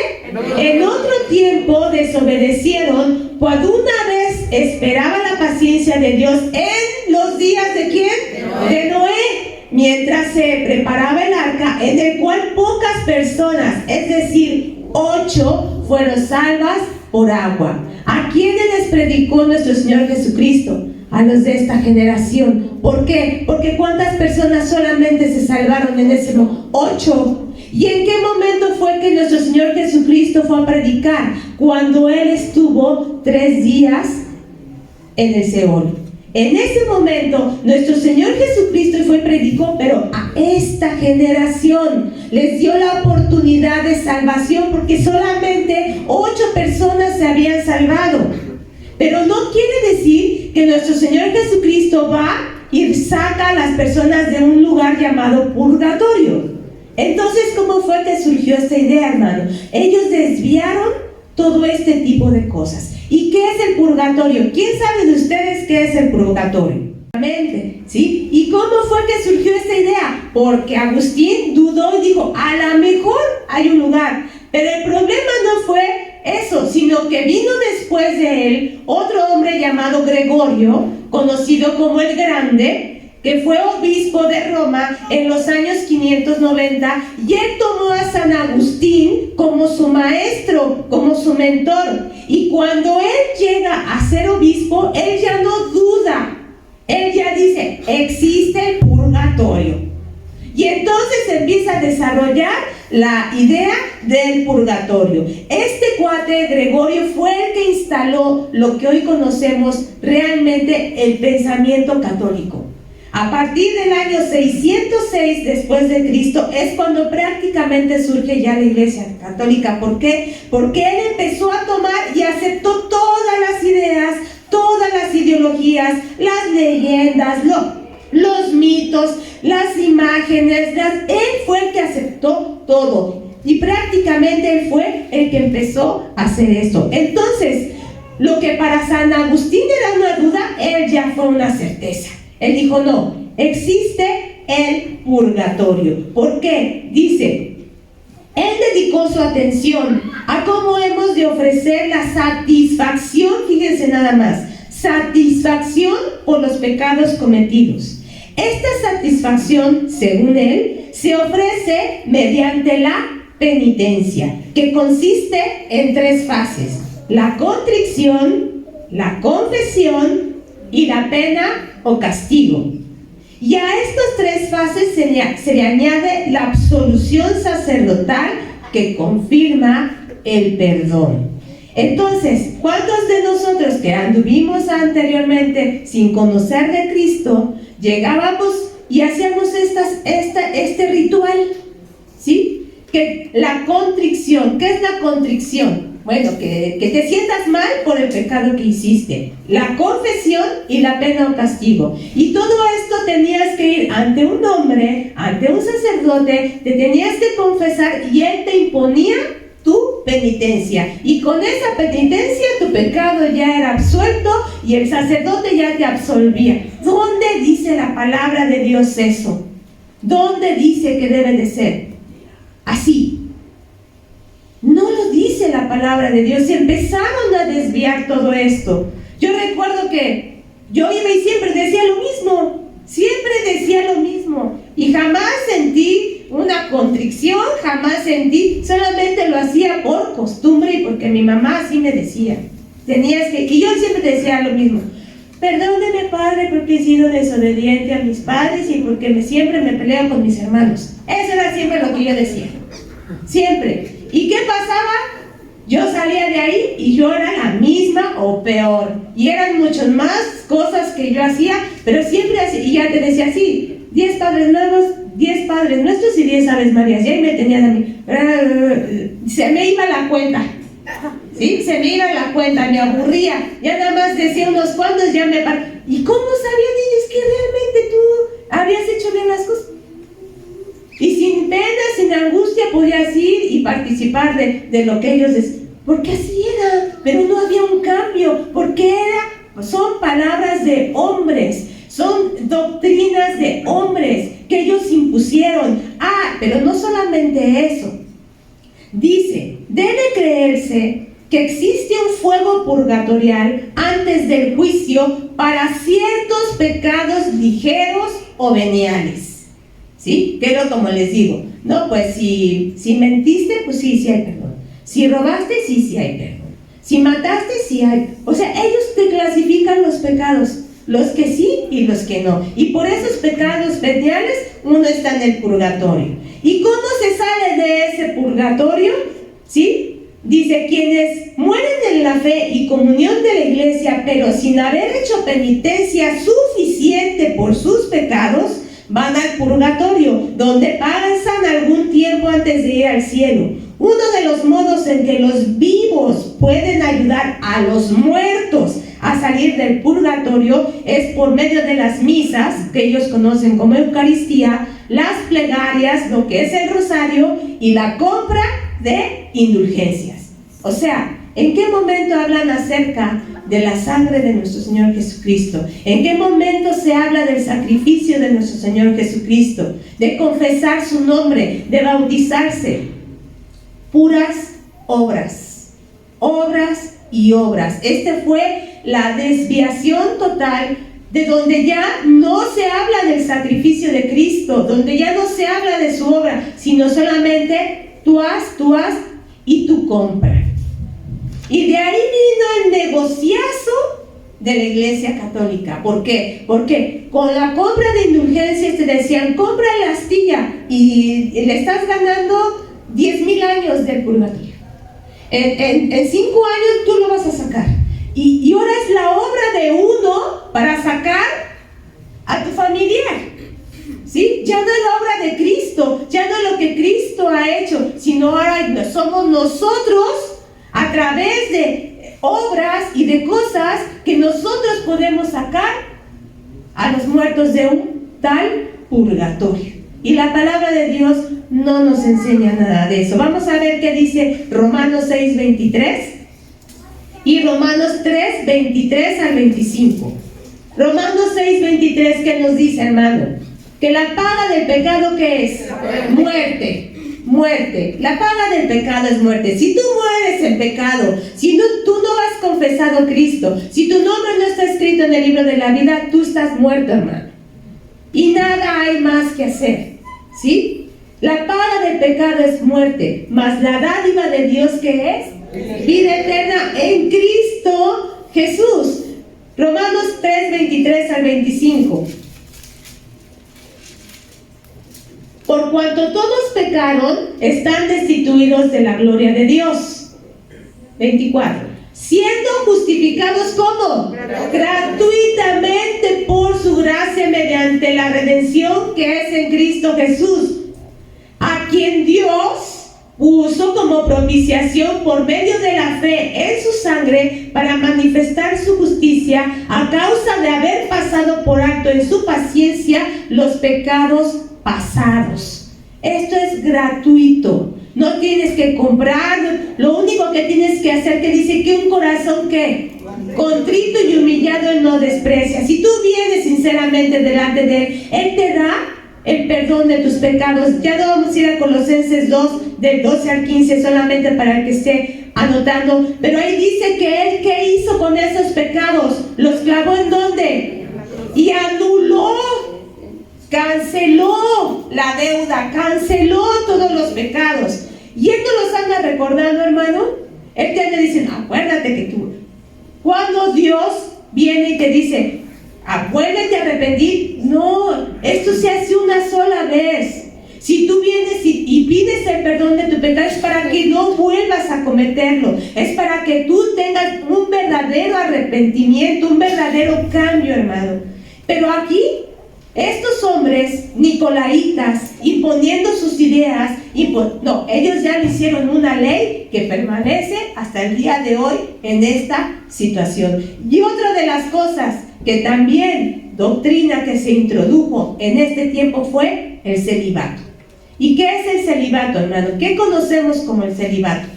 En otro tiempo desobedecieron, cuando una vez esperaba la paciencia de Dios en los días ¿de quién? De Noé, mientras se preparaba el arca, en el cual pocas personas, es decir, 8, fueron salvas por agua. ¿A quiénes les predicó nuestro Señor Jesucristo? A los de esta generación. ¿Por qué? Porque ¿cuántas personas solamente se salvaron en ese momento? 8. ¿Y en qué momento fue que nuestro Señor Jesucristo fue a predicar? Cuando Él estuvo 3 días en el Seol. En ese momento, nuestro Señor Jesucristo fue y predicó, pero a esta generación les dio la oportunidad de salvación, porque solamente 8 personas se habían salvado. Pero no quiere decir que nuestro Señor Jesucristo va y saca a las personas de un lugar llamado purgatorio. Entonces, ¿cómo fue que surgió esta idea, hermano? Ellos desviaron todo este tipo de cosas. ¿Y qué es el purgatorio? ¿Quién sabe de ustedes qué es el purgatorio? ¿Sí? ¿Y cómo fue que surgió esta idea? Porque Agustín dudó y dijo, a lo mejor hay un lugar. Pero el problema no fue eso, sino que vino después de él otro hombre llamado Gregorio, conocido como el Grande, que fue obispo de Roma en los años 590, y él tomó a San Agustín como su maestro, como su mentor. Y cuando él llega a ser obispo, él ya no duda, él ya dice, existe el purgatorio. Y entonces empieza a desarrollar la idea del purgatorio. Este cuate Gregorio fue el que instaló lo que hoy conocemos realmente el pensamiento católico. A partir del año 606 después de Cristo es cuando prácticamente surge ya la Iglesia Católica. ¿Por qué? Porque él empezó a tomar y aceptó todas las ideas, todas las ideologías, las leyendas, los mitos, las imágenes. Él fue el que aceptó todo. Y prácticamente él fue el que empezó a hacer esto. Entonces, lo que para San Agustín era una duda, él ya fue una certeza. Él dijo, no, existe el purgatorio. ¿Por qué? Dice, él dedicó su atención a cómo hemos de ofrecer la satisfacción, fíjense nada más, satisfacción por los pecados cometidos. Esta satisfacción, según él, se ofrece mediante la penitencia, que consiste en 3 fases: la contrición, la confesión y la pena o castigo. Y a estas 3 fases se le añade la absolución sacerdotal, que confirma el perdón. Entonces, ¿cuántos de nosotros que anduvimos anteriormente sin conocer de Cristo, llegábamos y hacíamos este ritual? ¿Sí? Que la contrición, ¿qué es la contrición? Bueno, que te sientas mal por el pecado que hiciste, la confesión y la pena o castigo. Y todo esto tenías que ir ante un hombre, ante un sacerdote, te tenías que confesar y él te imponía tu penitencia. Y con esa penitencia tu pecado ya era absuelto y el sacerdote ya te absolvía. ¿Dónde dice la palabra de Dios eso? ¿Dónde dice que debe de ser así? No lo dice la la palabra de Dios, empezaron a desviar todo esto. Yo recuerdo que yo iba y siempre decía lo mismo, y jamás sentí una contrición, jamás sentí, solamente lo hacía por costumbre y porque mi mamá así me decía, y yo siempre decía lo mismo: perdóneme, Padre, porque he sido desobediente a mis padres y porque siempre me peleo con mis hermanos. Eso era siempre lo que yo decía, siempre. ¿Y qué pasaba? Yo salía de ahí y yo era la misma o peor, y eran muchas más cosas que yo hacía, pero siempre hacía, y ya te decía así: 10 padres nuevos, 10 padres nuestros y 10 aves marías. Y ahí me tenían a mí, se me iba la cuenta, ¿sí? Se me iba la cuenta, me aburría, ya nada más decía unos cuantos, ya me par... ¿Y cómo sabían ellos que realmente tú habías hecho bien las cosas? Y sin pena, sin angustia podías ir y participar de lo que ellos decían, porque así era, pero no había un cambio, porque son palabras de hombres, son doctrinas de hombres que ellos impusieron. Pero no solamente eso, dice: debe creerse que existe un fuego purgatorial antes del juicio para ciertos pecados ligeros o veniales. ¿Sí? Pero como les digo, no, pues si mentiste, pues sí hay perdón. Si robaste, sí hay perdón. Si mataste, sí hay. O sea, ellos te clasifican los pecados, los que sí y los que no. Y por esos pecados veniales, uno está en el purgatorio. ¿Y cómo se sale de ese purgatorio? ¿Sí? Dice: quienes mueren en la fe y comunión de la iglesia, pero sin haber hecho penitencia suficiente por sus pecados, van al purgatorio, donde pasan algún tiempo antes de ir al cielo. Uno de los modos en que los vivos pueden ayudar a los muertos a salir del purgatorio es por medio de las misas, que ellos conocen como Eucaristía, las plegarias, lo que es el rosario, y la compra de indulgencias. O sea, ¿en qué momento hablan acerca de la sangre de nuestro Señor Jesucristo? ¿En qué momento se habla del sacrificio de nuestro Señor Jesucristo? De confesar su nombre, de bautizarse. Puras obras, obras y obras. Esta fue la desviación total, de donde ya no se habla del sacrificio de Cristo, donde ya no se habla de su obra, sino solamente tú haz y tú compra. Y de ahí vino el negociazo de la Iglesia Católica. ¿Por qué? Porque con la compra de indulgencias te decían: compra la astilla y le estás ganando 10,000 años del purgatorio. En 5 años tú lo vas a sacar. Y ahora es la obra de uno para sacar a tu familiar. ¿Sí? Ya no es la obra de Cristo, ya no es lo que Cristo ha hecho, sino ahora somos nosotros, a través de obras y de cosas que nosotros podemos sacar a los muertos de un tal purgatorio. Y la palabra de Dios no nos enseña nada de eso. Vamos a ver qué dice Romanos 6:23 y Romanos 3:23 al 25. Romanos 6:23, ¿qué nos dice, hermano? Que la paga del pecado, ¿qué es? Muerte. La paga del pecado es muerte. Si tú mueres en pecado, si tú no has confesado a Cristo, si tu nombre no está escrito en el libro de la vida, tú estás muerto, hermano. Y nada hay más que hacer. ¿Sí? La paga del pecado es muerte, mas la dádiva de Dios, ¿qué es? Vida eterna en Cristo Jesús. Romanos 3:23 al 25. Por cuanto todos pecaron, están destituidos de la gloria de Dios. 24. Siendo justificados, ¿cómo? Gratuitamente por su gracia, mediante la redención que es en Cristo Jesús, a quien Dios puso como propiciación por medio de la fe en su sangre, para manifestar su justicia a causa de haber pasado por alto en su paciencia los pecados pasados. Esto es gratuito. No tienes que comprar, lo único que tienes que hacer, que dice que un corazón que contrito y humillado Él no desprecia. Si tú vienes sinceramente delante de Él te da el perdón de tus pecados. Ya no vamos a ir a Colosenses 2, del 12 al 15, solamente para que esté anotando, pero ahí dice que él, ¿qué hizo con esos pecados? ¿Los clavó en dónde? Y anuló, canceló la deuda, canceló todos los pecados. Y él no los anda recordando, hermano. Él te anda diciendo, acuérdate que tú, cuando Dios viene y te dice, acuérdate arrepentir, no, esto se hace una sola vez. Si tú vienes y pides el perdón de tu pecado, es para que no vuelvas a cometerlo, es para que tú tengas un verdadero arrepentimiento, un verdadero cambio, hermano. Pero aquí, estos hombres nicolaitas, imponiendo sus ideas, no, ellos ya le hicieron una ley que permanece hasta el día de hoy en esta situación. Y otra de las cosas que también, doctrina que se introdujo en este tiempo, fue el celibato. ¿Y qué es el celibato, hermano? ¿Qué conocemos como el celibato?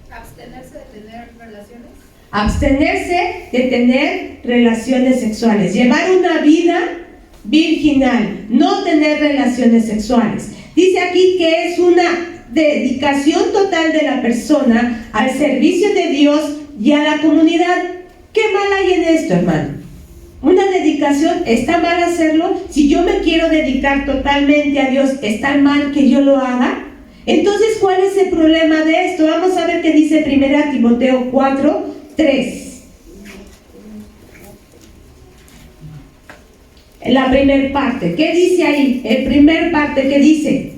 Abstenerse de tener relaciones. Abstenerse de tener relaciones sexuales, llevar una vida virginal, no tener relaciones sexuales. Dice aquí que es una dedicación total de la persona al servicio de Dios y a la comunidad. ¿Qué mal hay en esto, hermano? Una dedicación, ¿está mal hacerlo? Si yo me quiero dedicar totalmente a Dios, ¿está mal que yo lo haga? Entonces, ¿cuál es el problema de esto? Vamos a ver qué dice 1 Timoteo 4:3. La primera parte, ¿qué dice ahí? El primer parte, ¿qué dice?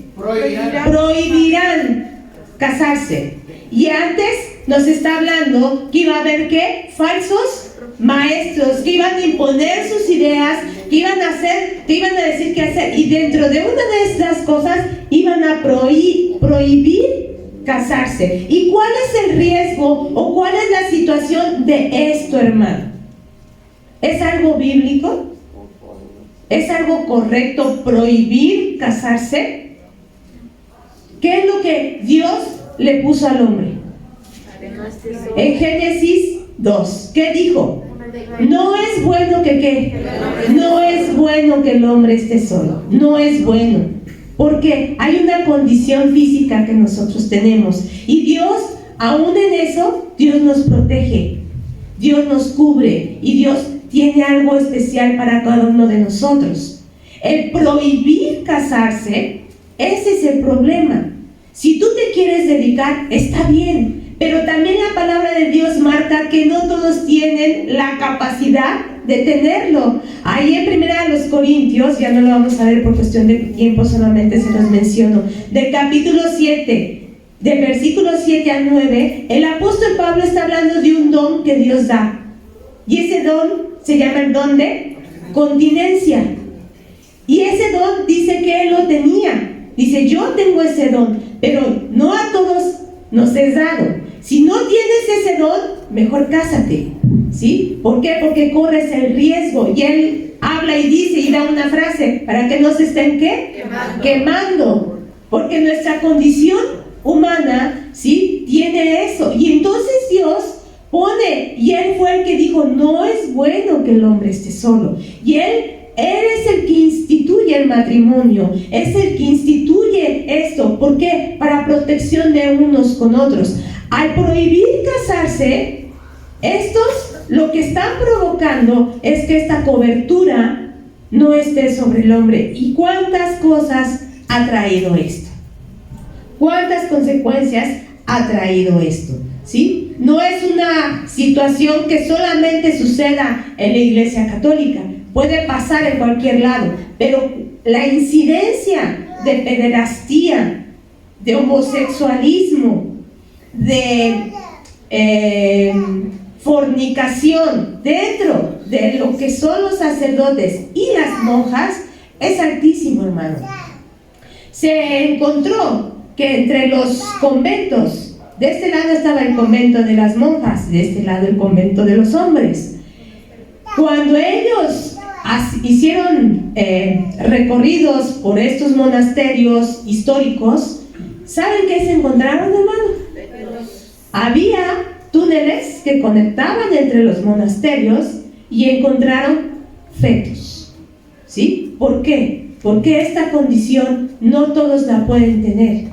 Prohibirán casarse. Y antes nos está hablando que iba a haber, ¿qué? Falsos maestros, que iban a imponer sus ideas, que iban a hacer, que iban a decir qué hacer. Y dentro de una de estas cosas iban a prohibir casarse. ¿Y cuál es el riesgo o cuál es la situación de esto, hermano? ¿Es algo bíblico? ¿Es algo correcto prohibir casarse? ¿Qué es lo que Dios le puso al hombre? En Génesis 2, ¿qué dijo? No es bueno que ¿qué? No es bueno que el hombre esté solo. No es bueno. Porque hay una condición física que nosotros tenemos. Y Dios, aún en eso, Dios nos protege. Dios nos cubre. Y Dios tiene algo especial para cada uno de nosotros. El prohibir casarse, ese es el problema. Si tú te quieres dedicar, está bien. Pero también la palabra de Dios marca que no todos tienen la capacidad de tenerlo. Ahí en 1 Corintios, ya no lo vamos a ver por cuestión de tiempo, solamente se los menciono, del capítulo 7, del versículo 7 al 9, el apóstol Pablo está hablando de un don que Dios da. Y ese don se llama el don de continencia. Y ese don dice que él lo tenía. Dice, yo tengo ese don, pero no a todos nos es dado. Si no tienes ese don, mejor cásate, ¿sí? ¿Por qué? Porque corres el riesgo. Y él habla y dice y da una frase para que no se estén, ¿qué? Quemando. Porque nuestra condición humana, ¿sí? Tiene eso. Y entonces Dios pone, y él fue el que dijo, no es bueno que el hombre esté solo. Y él es el que instituye el matrimonio, es el que instituye esto. ¿Por qué? Para protección de unos con otros. Al prohibir casarse, estos lo que están provocando es que esta cobertura no esté sobre el hombre. ¿Y cuántas cosas ha traído esto? ¿Cuántas consecuencias ha traído esto? ¿Sí? No es una situación que solamente suceda en la Iglesia Católica. Puede pasar en cualquier lado, pero la incidencia de pederastía, de homosexualismo, de fornicación dentro de lo que son los sacerdotes y las monjas es altísimo, hermano. Se encontró que entre los conventos, de este lado estaba el convento de las monjas, de este lado el convento de los hombres. Cuando ellos hicieron recorridos por estos monasterios históricos, ¿saben qué se encontraron, hermano? Había túneles que conectaban entre los monasterios y encontraron fetos. ¿Sí? ¿Por qué? Porque esta condición no todos la pueden tener.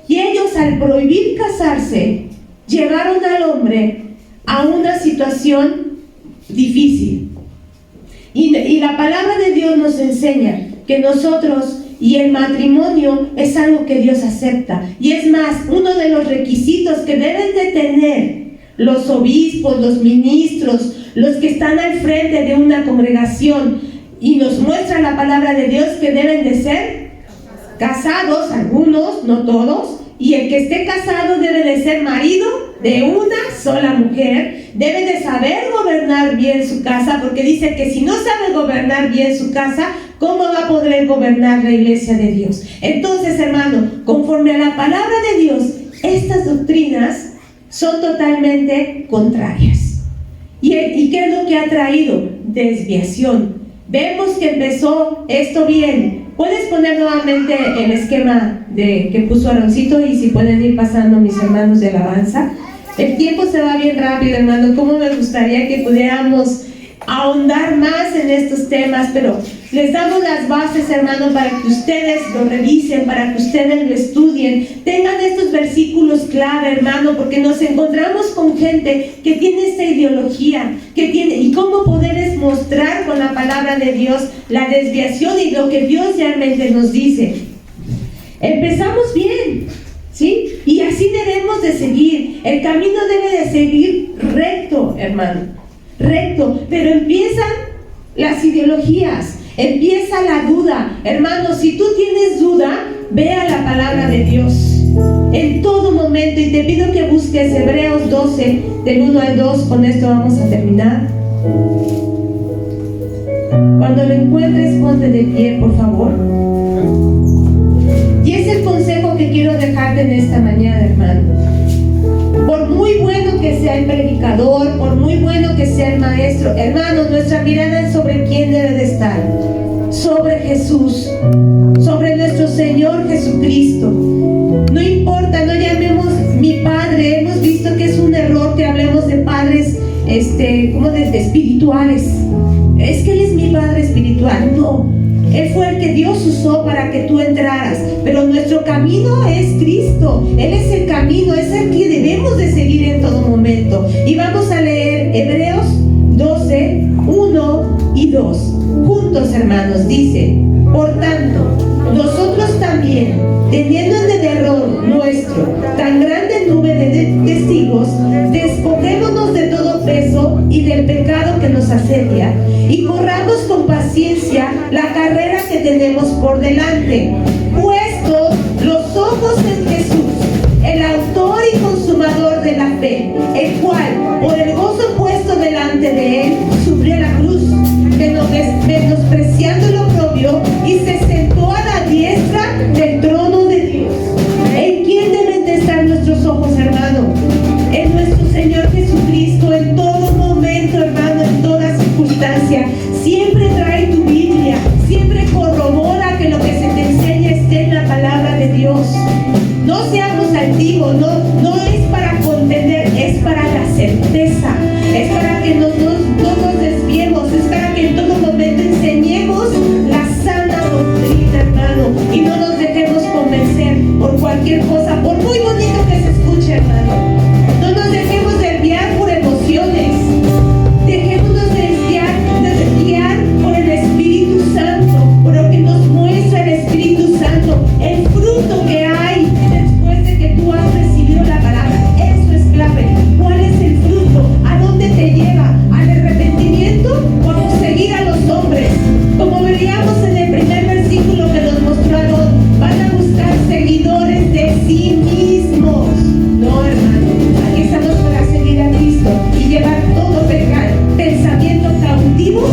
Y ellos, al prohibir casarse, llevaron al hombre a una situación difícil. Y la palabra de Dios nos enseña que nosotros y el matrimonio es algo que Dios acepta. Y es más, uno de los requisitos que deben de tener los obispos, los ministros, los que están al frente de una congregación, y nos muestra la palabra de Dios, que deben de ser casados, algunos, no todos, y el que esté casado debe de ser marido de una sola mujer, debe de saber gobernar bien su casa, porque dice que si no sabe gobernar bien su casa, ¿cómo va a poder gobernar la iglesia de Dios? Entonces, hermano, conforme a la palabra de Dios, estas doctrinas son totalmente contrarias. ¿Y qué es lo que ha traído? Desviación. Vemos que empezó esto bien. Puedes poner nuevamente el esquema que puso Aaroncito, y si pueden ir pasando mis hermanos de alabanza. El tiempo se va bien rápido, hermano. Cómo me gustaría que pudiéramos ahondar más en estos temas, pero les damos las bases, hermano, para que ustedes lo revisen, para que ustedes lo estudien, tengan estos versículos clave, hermano, porque nos encontramos con gente que tiene esta ideología, y cómo poder mostrar con la palabra de Dios la desviación y lo que Dios realmente nos dice. Empezamos bien, ¿sí? Y así debemos de seguir. El camino debe de seguir recto, hermano. Recto, pero empiezan las ideologías, empieza la duda. Hermano, si tú tienes duda, ve a la palabra de Dios en todo momento, y te pido que busques Hebreos 12 del 1 al 2. Con esto vamos a terminar. Cuando lo encuentres, ponte de pie, por favor. Y es el consejo que quiero dejarte en esta mañana, hermano. Por muy bueno que sea el predicador, por muy bueno que sea el maestro, hermano, nuestra mirada es sobre quién debe de estar. Sobre Jesús, sobre nuestro Señor Jesucristo. No importa, no llamemos mi padre. Hemos visto que es un error que hablemos de padres como de espirituales. Es que Él es mi padre espiritual. No, Él fue el que Dios usó para que tú entraras, pero nuestro camino es Cristo. Él es el camino, es el que debemos de seguir en todo momento. Y vamos a leer Hebreos 12, 1 y 2 juntos, hermanos. Dice: por tanto, nosotros también, teniendo en el error nuestro tan grande nube de testigos, despojémonos de todo peso y del pecado que nos asedia, y corramos con paciencia la carrera que tenemos por delante, puestos los ojos en Jesús, el autor y consumador de la fe, el cual, por el gozo puesto delante de Él, sufrió la cruz, menospreciando el oprobio, y se sentó a la diestra del trono de Dios. ¿En quién deben de estar nuestros ojos, hermano? En nuestro Señor Jesucristo, en todo momento, hermano, en toda circunstancia. Siempre trae tu Biblia, siempre corrobora que lo que se te enseña esté en la palabra de Dios. No seamos altivos, no es para contender, es para la certeza, es para que no nos desviemos, es para que en todo momento enseñemos la sana doctrina, hermano, y no nos dejemos convencer por cualquier cosa, por muy bonito que se escuche, hermano. No nos dejemos desviar por emociones, dejémonos desviar por el Espíritu Santo, por lo que nos muestra el Espíritu Santo, el fruto que hay después de que tú has recibido la palabra. Eso es clave. ¿Cuál es el fruto? ¿A dónde te lleva? ¿Al arrepentimiento o a seguir a los hombres? Como veríamos en el primer versículo que nos mostraron, van a buscar seguidores de sí mismos. No, hermano, aquí estamos para seguir a Cristo y llevar todo pensamiento cautivo